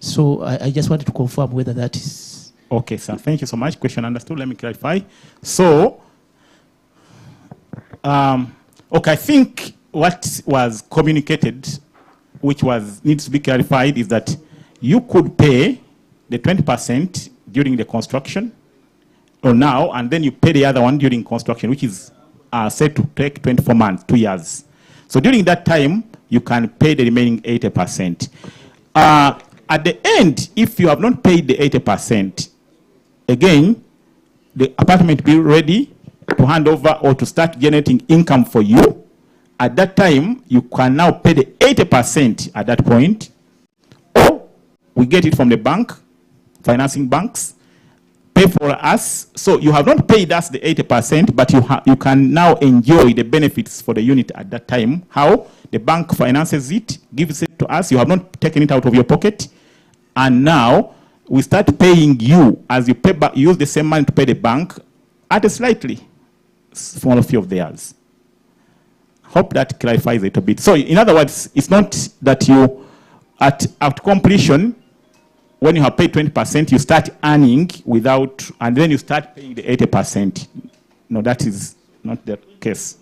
So I just wanted to confirm whether that is... Okay, sir. Thank you so much. Question understood. Let me clarify. So, okay, I think what was communicated, which needs to be clarified, is that you could pay the 20% during the construction, or now, and then you pay the other one during construction, which is said to take 24 months, 2 years. So during that time, you can pay the remaining 80%. At the end, if you have not paid the 80%, again, the apartment will be ready to hand over or to start generating income for you. At that time, you can now pay the 80% at that point, or we get it from the bank, financing banks, pay for us. So you have not paid us the 80%, but you can now enjoy the benefits for the unit at that time. How? The bank finances it, gives it to us. You have not taken it out of your pocket. And now we start paying you as you pay back, use the same money to pay the bank at a slightly smaller fee of theirs. Hope that clarifies it a bit. So in other words, it's not that you, at completion, when you have paid 20%, you start earning without, and then you start paying the 80%. No, that is not the case.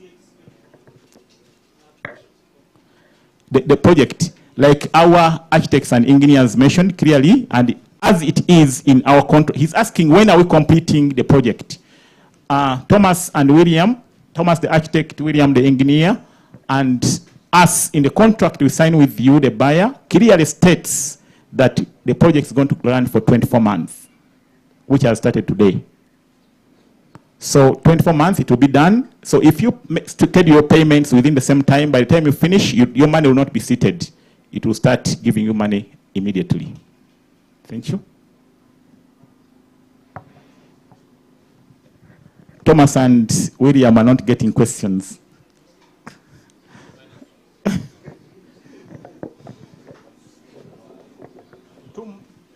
The project, like our architects and engineers mentioned clearly, and as it is in our contract, he's asking when are we completing the project? Thomas and William, Thomas the architect, William the engineer, and us in the contract we sign with you, the buyer, clearly states that the project is going to run for 24 months, which has started today. So 24 months, it will be done. So if you schedule your payments within the same time, by the time you finish, your money will not be seated. It will start giving you money immediately. Thank you. Thomas and William are not getting questions.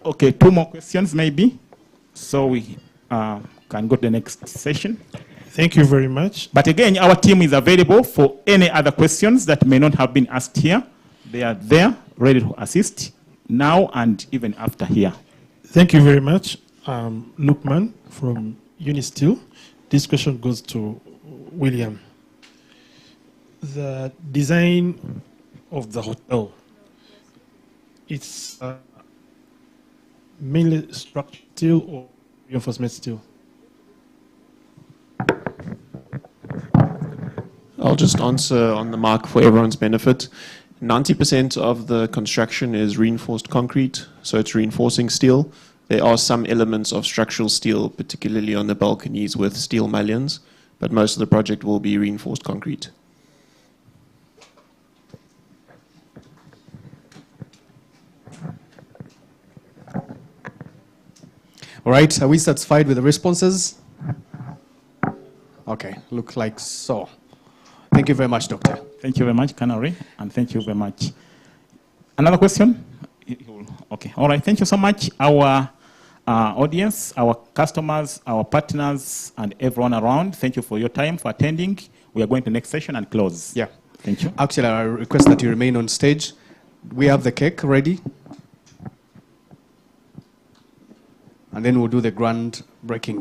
Okay, 2 more questions maybe. So we can go to the next session. Thank you very much. But again, our team is available for any other questions that may not have been asked here. They are there, ready to assist now and even after here. Thank you very much. Lukman from Unisteel. This question goes to William. The design of the hotel, it's mainly structural steel or reinforcement steel? I'll just answer on the mic for everyone's benefit. 90% of the construction is reinforced concrete, so it's reinforcing steel. There are some elements of structural steel, particularly on the balconies with steel mullions, but most of the project will be reinforced concrete. All right, are we satisfied with the responses? Okay, look like so. Thank you very much, Doctor. Thank you very much, Canary, and thank you very much. Another question? Okay, all right, thank you so much. Our audience, our customers, our partners, and everyone around, thank you for your time, for attending. We are going to the next session and close. Yeah. Thank you. Actually, I request that you remain on stage. We have the cake ready. And then we'll do the ground breaking.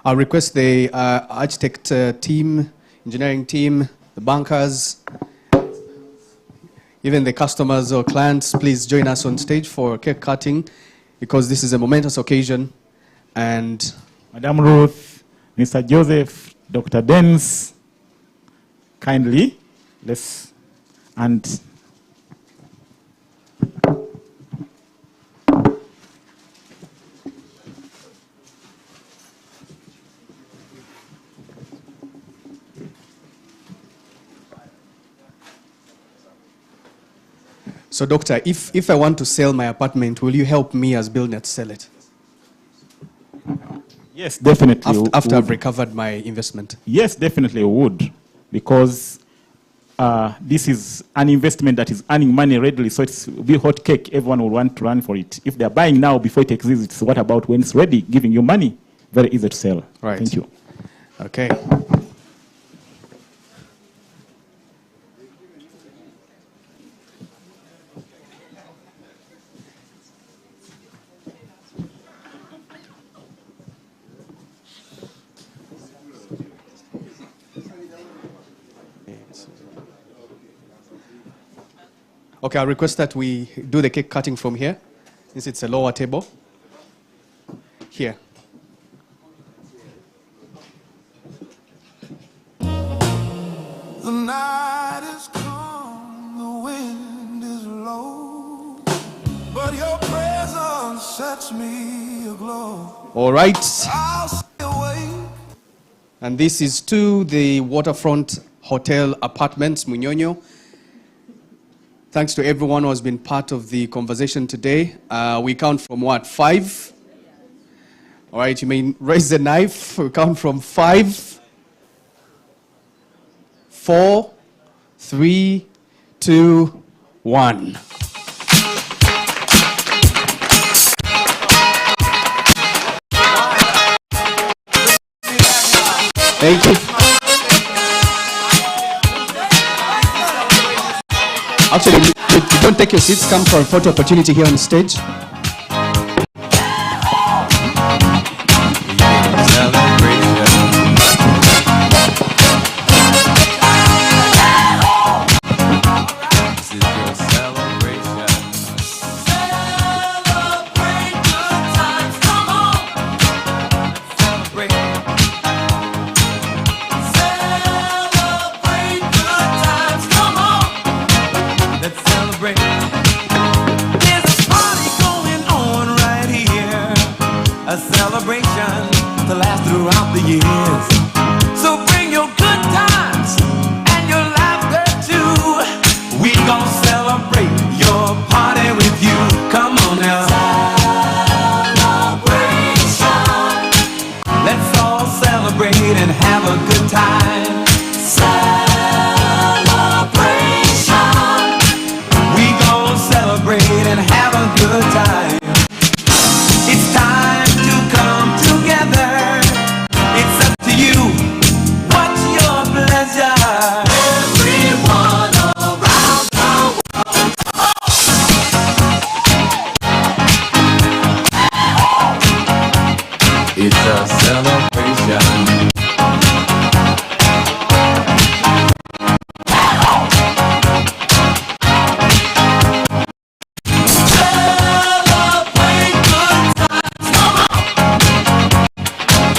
I'll request the architect team, engineering team, the bankers, even the customers or clients, please join us on stage for cake cutting because this is a momentous occasion. And Madam Ruth, Mr. Joseph, Dr. Dennis, kindly, let's, and so, Doctor, if I want to sell my apartment, will you help me as BuildNet sell it? Yes, definitely. After I've recovered my investment? Yes, definitely would, because this is an investment that is earning money readily, so it's will be hot cake. Everyone will want to run for it. If they're buying now before it exists, what about when it's ready, giving you money? Very easy to sell. Right. Thank you. Okay. Okay, I request that we do the cake cutting from here, since it's a lower table. Here. The night is calm, the wind is low, but your presence sets me aglow. All right. I'll stay awake And this is to the Waterfront Hotel Apartments, Munyonyo. Thanks to everyone who has been part of the conversation today. We count from what, 5? All right, you may raise the knife. We count from 5, 4, 3, 2, 1. Thank you. Actually, you don't take your seats. Come for a photo opportunity here on stage. A celebration to last throughout the years. So bring your good times and your laughter too. We gon' celebrate your party with you. Come on now. Celebration. Let's all celebrate and have a good time. Celebration. We gon' celebrate and have a good time. It's time to come together. It's up to you. What's your pleasure? Everyone around the world. It's a celebration.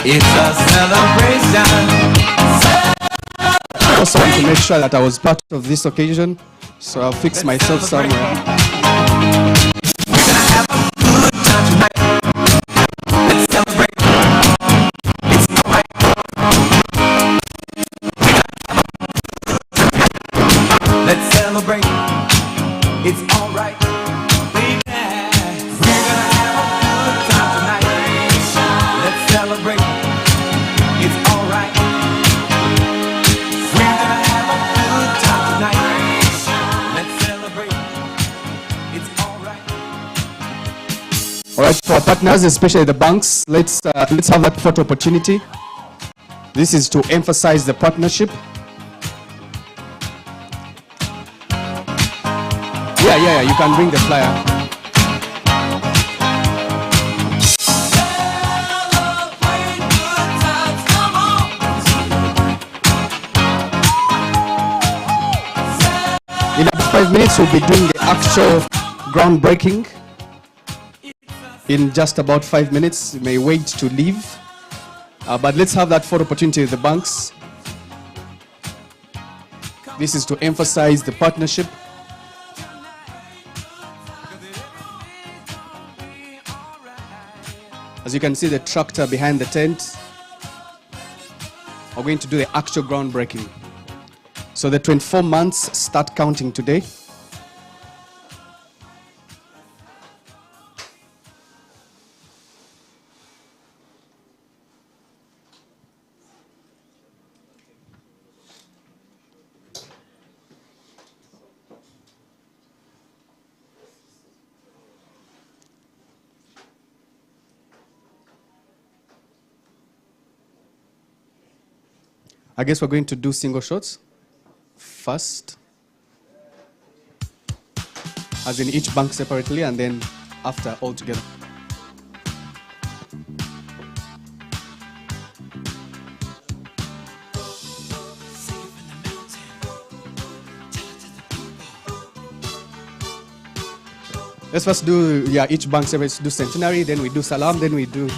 It's a celebration. I also want to make sure that I was part of this occasion, so I'll fix myself somewhere. We're gonna have a good time tonight. Let's celebrate. It's alright. Let's celebrate. It's alright. We're gonna have a good time tonight. Let's celebrate. It's alright. We're gonna have a good time tonight. Let's celebrate. It's alright. All right, for our partners, especially the banks, let's have that photo opportunity. This is to emphasize the partnership. Yeah, you can bring the flyer. In about 5 minutes, we'll be doing the actual groundbreaking. In just about 5 minutes, you may wait to leave. But let's have that photo opportunity with the banks. This is to emphasize the partnership. As you can see, the tractor behind the tent. We're going to do the actual groundbreaking. So the 24 months start counting today. I guess we're going to do single shots first, as in each bank separately, and then after all together. Let's first do, each bank separately. Do centenary, then we do salam, then we do,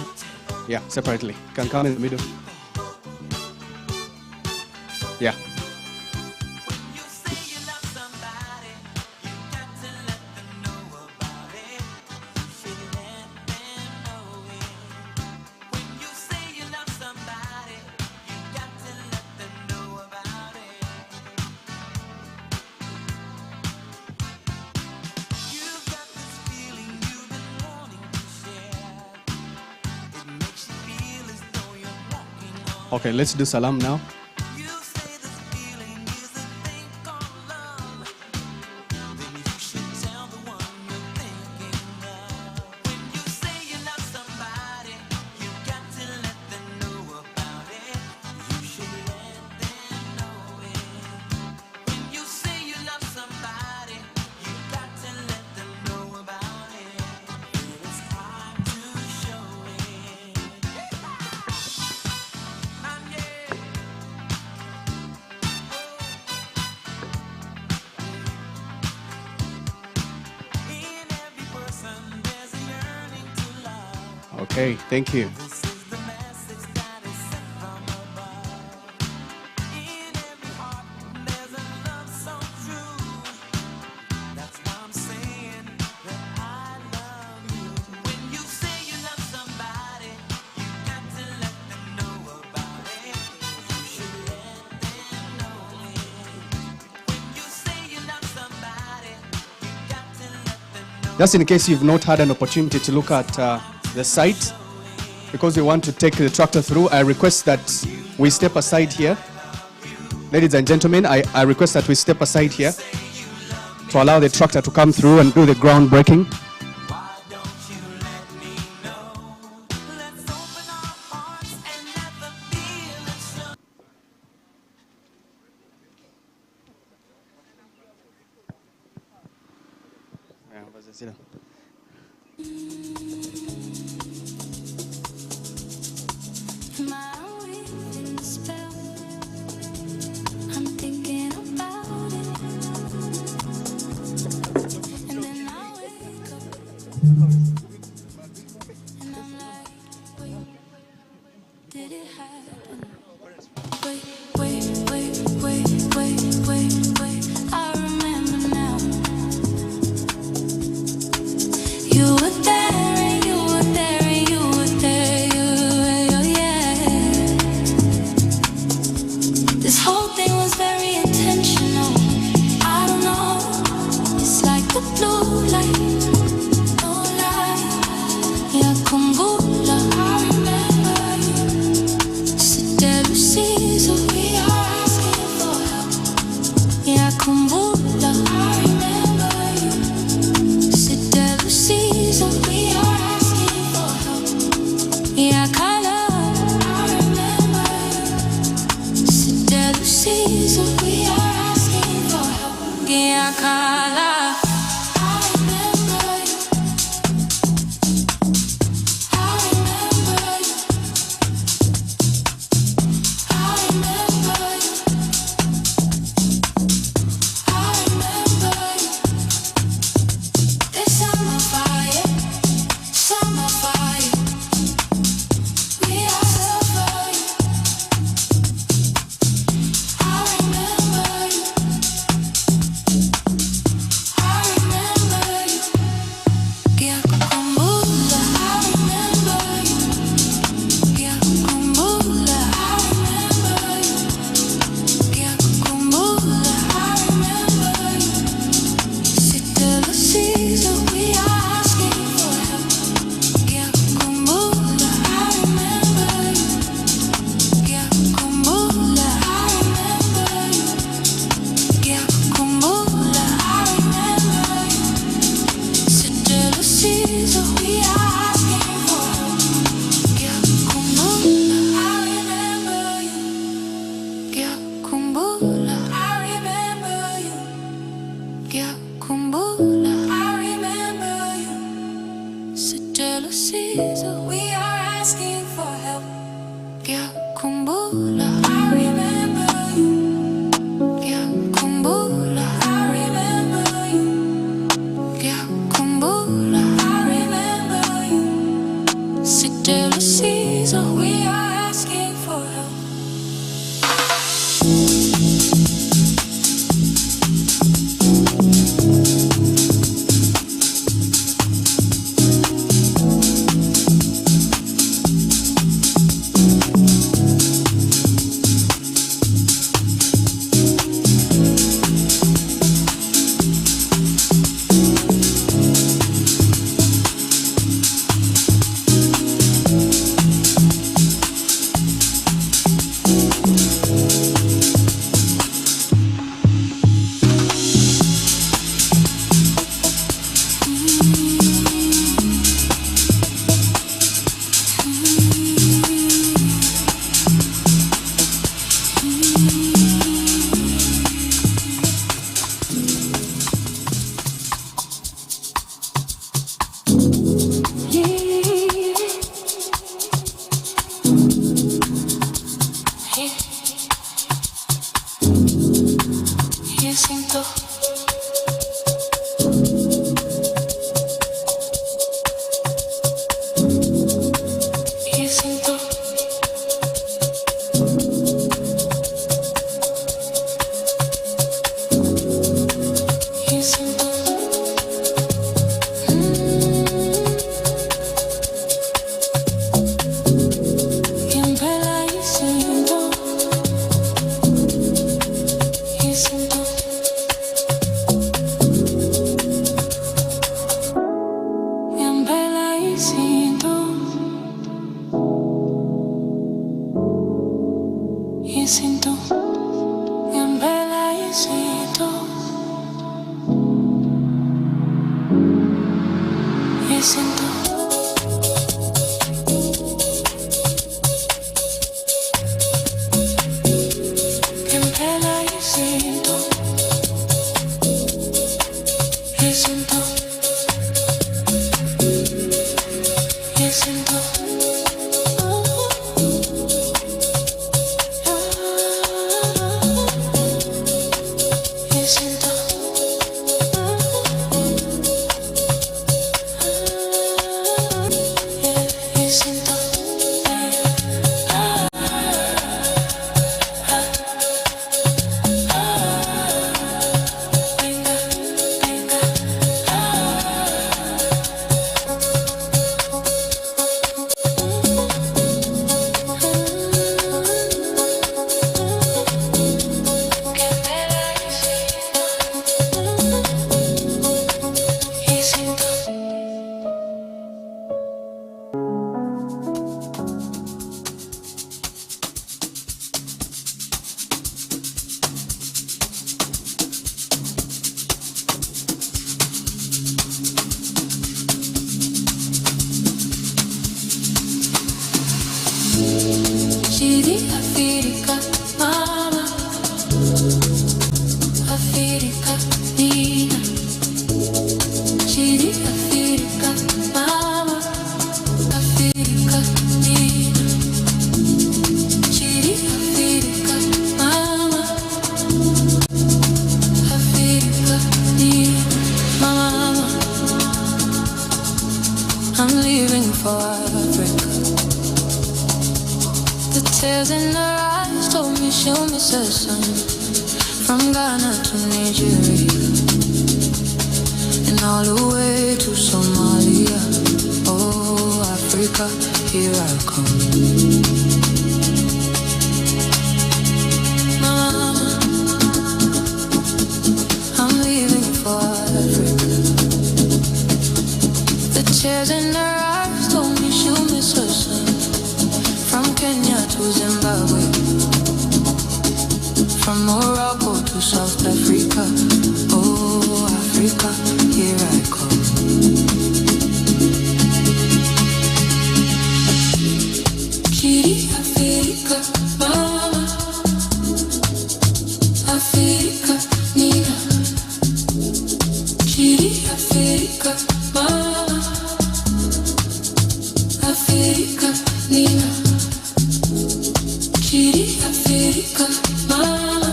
separately. Can come in the middle. Yeah. Okay, let's do salam now. Okay, thank you. Just in case you've not had an opportunity to look at the site, because we want to take the tractor through, I request that we step aside here. Ladies and gentlemen, I request that we step aside here to allow the tractor to come through and do the groundbreaking. Chiri, Africa, mama. Africa, Nina. Chiri, Africa, mama. Africa, Nina. Chiri, Africa, mama. Africa, Nina. Mama, I'm leaving for Africa. The tears in her eyes told me she'll miss her son. From Ghana to Nigeria, and all the way to Somalia. Oh, Africa, here I come. Mama, I'm leaving for Africa. The tears in her eyes told me she'll miss her son. From Kenya to Zimbabwe, from Morocco to South Africa. Oh, Africa, here I come. Chiri, Africa, mama. Africa, Nina. Chiri, Africa, mama. Africa, Nina. Chiri, Africa, mama.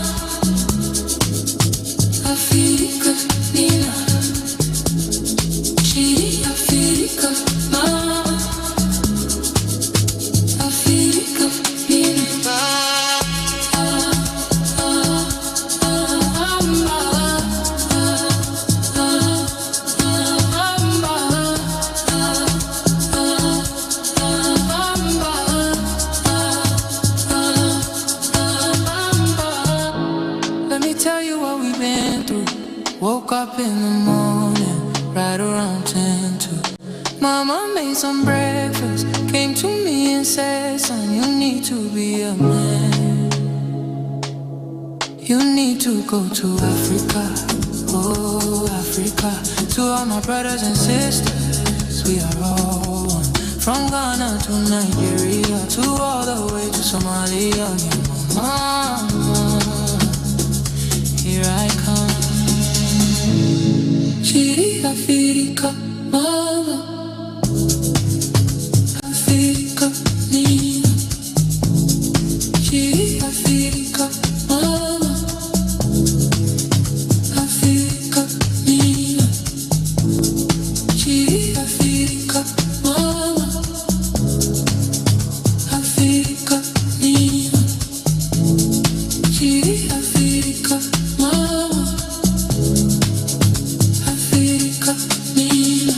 Africa, Nina. Chiri, Africa, mama. Africa, Nina. Let me tell you what we've been through. Woke up in the morning, right around 10 to. Mama made some breakfast, came to me and said, son, you need to be a man. You need to go to Africa, oh Africa. To all my brothers and sisters, we are all one. From Ghana to Nigeria, to all the way to Somalia. Yeah, mama, here I come. Chiri, Africa, mama. Africa, Nina. Chiri, Africa, mama. Africa, Nina. Chiri, Africa, mama. Africa, Nina. Chiri, Africa, mama. Africa, Nina.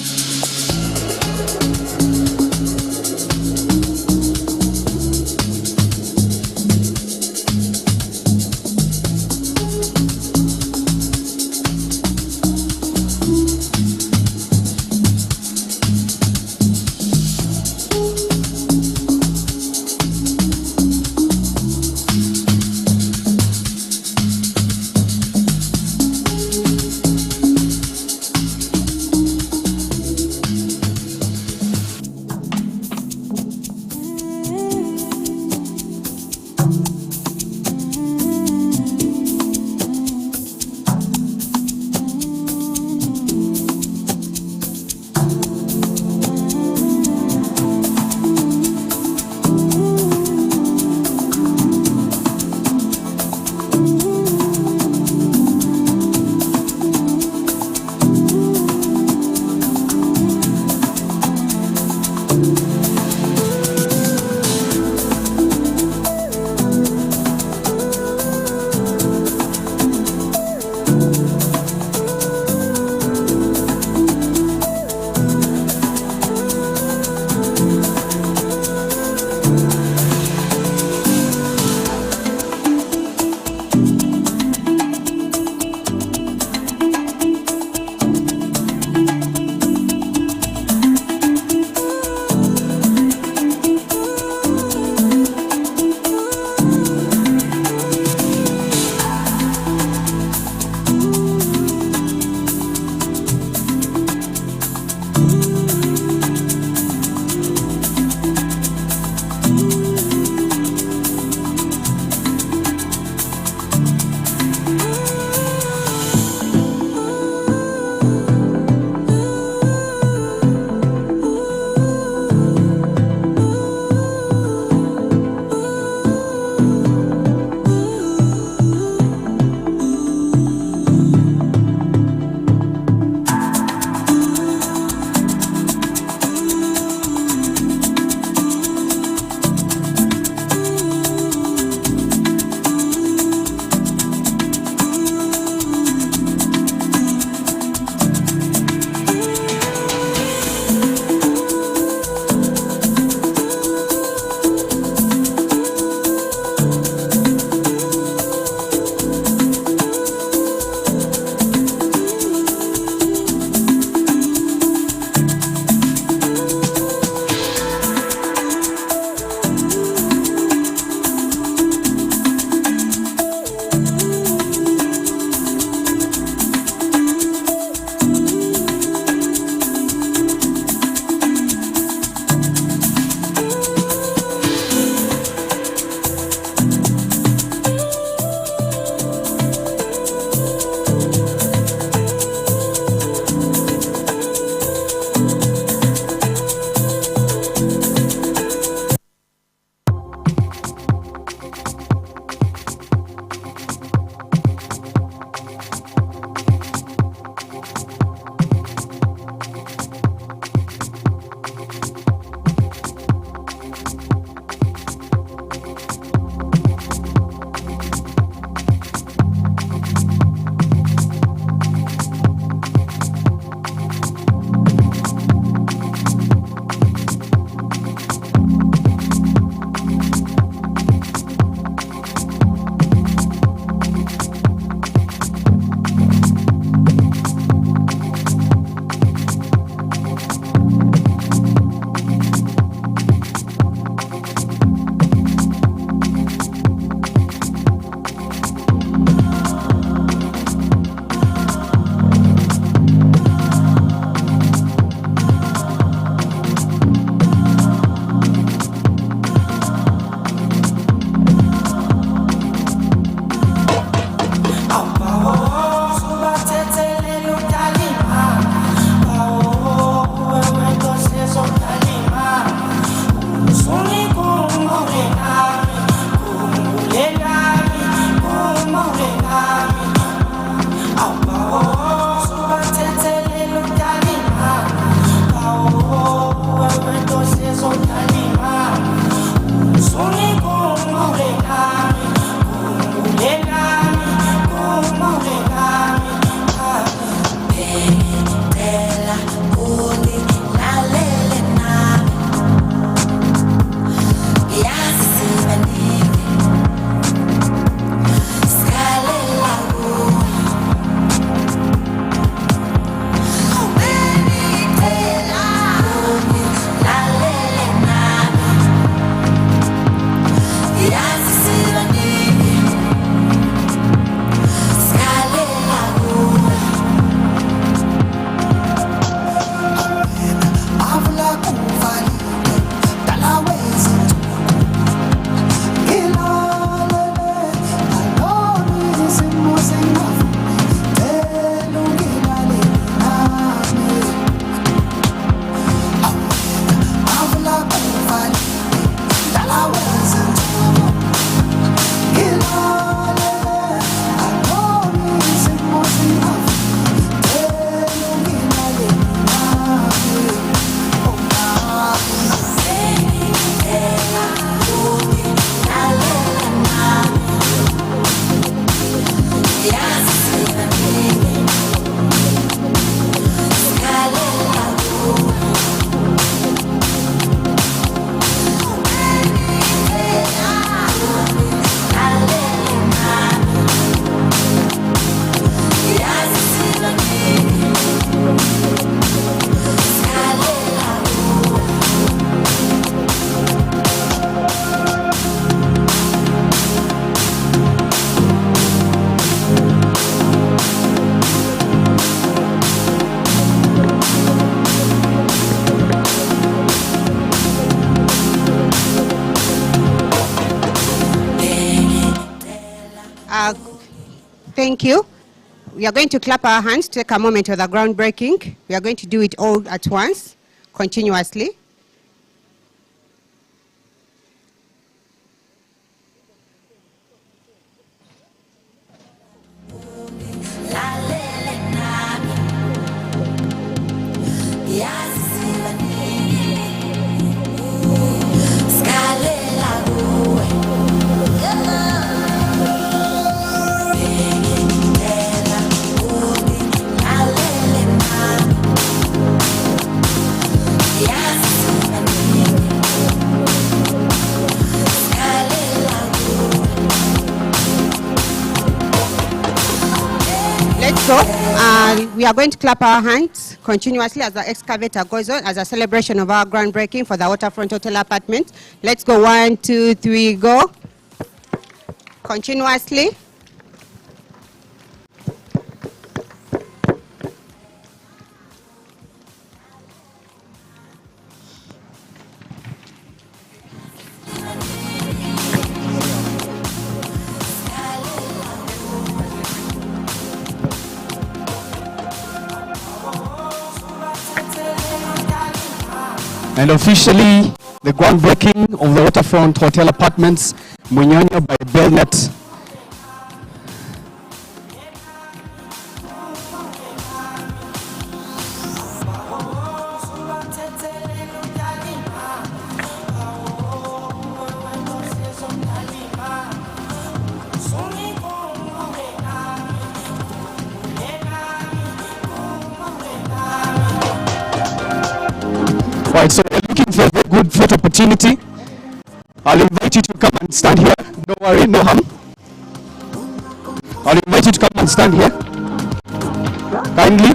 Thank you. We are going to clap our hands to take a moment of the groundbreaking. We are going to do it all at once, continuously. Let's go. We are going to clap our hands continuously as the excavator goes on as a celebration of our groundbreaking for the Waterfront Hotel apartment. Let's go. 1, 2, 3, go. Continuously. And officially, the groundbreaking of the Waterfront Hotel Apartments, Munyonyo by Belnet. Right, so we're looking for a very good photo opportunity. I'll invite you to come and stand here. Don't worry, no harm. I'll invite you to come and stand here. Kindly.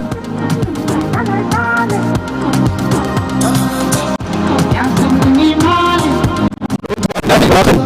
Nothing happened.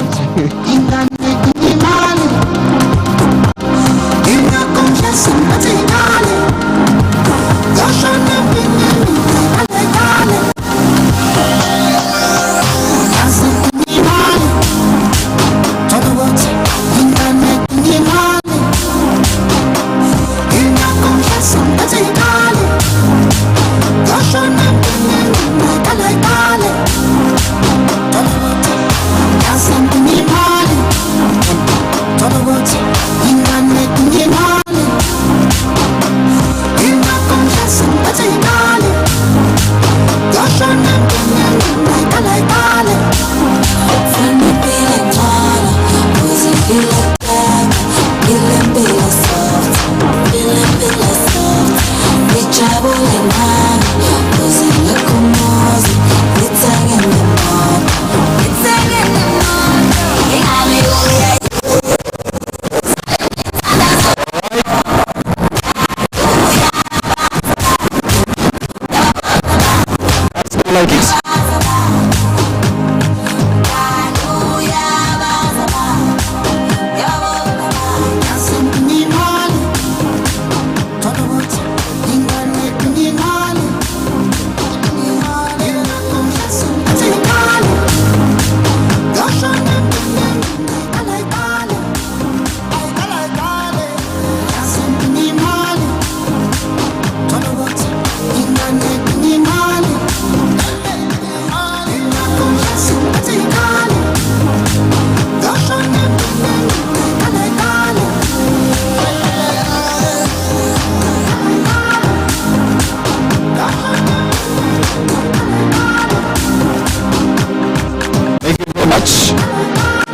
Like it.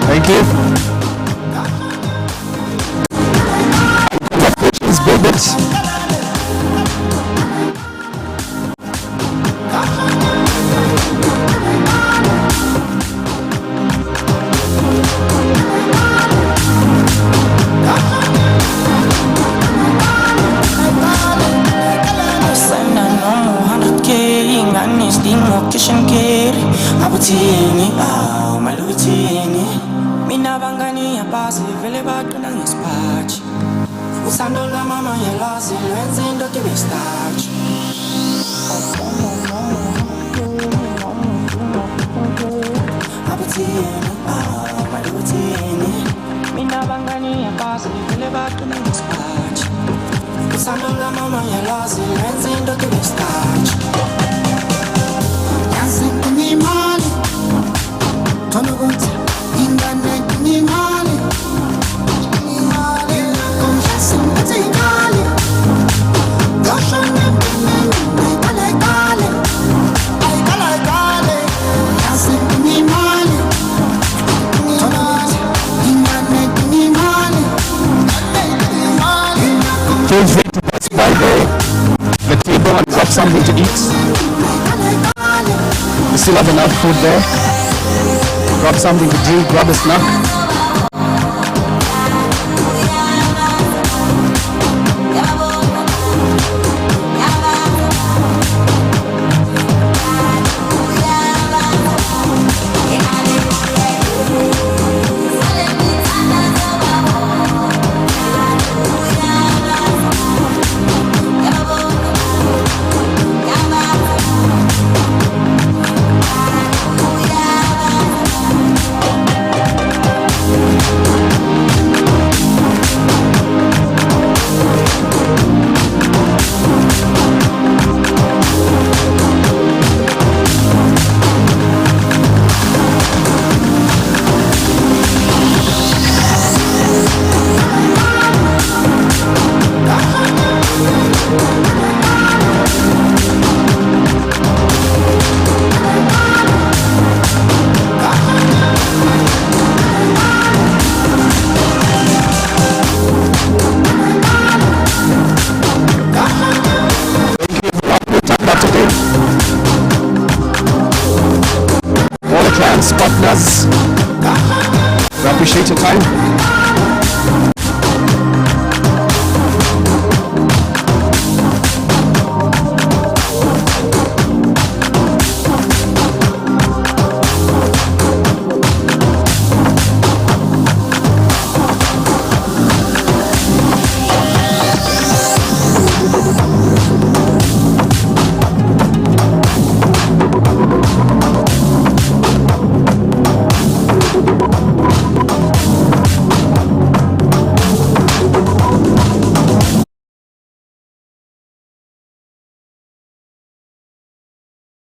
Thank you. Congratulations, Bilbert. Mina bangani yabazi vele baduna ngesiphathi usando lwamama yalazi lwenza into tibestarch abuthini malutini mina bangani ni ya basi nipeleka tunaiskach Samula mama ya lazi lenzi ndo tuliskach Dancing to me mali Tono gunti Ingane to me mali Confessing to me mali Goshan me Kale kale Kale kale Dancing to me mali Tono gunti Ingane to me mali Feel free to pass by the table and grab something to eat. We still have enough food there. Grab something to drink, grab a snack. Partners, we appreciate your time.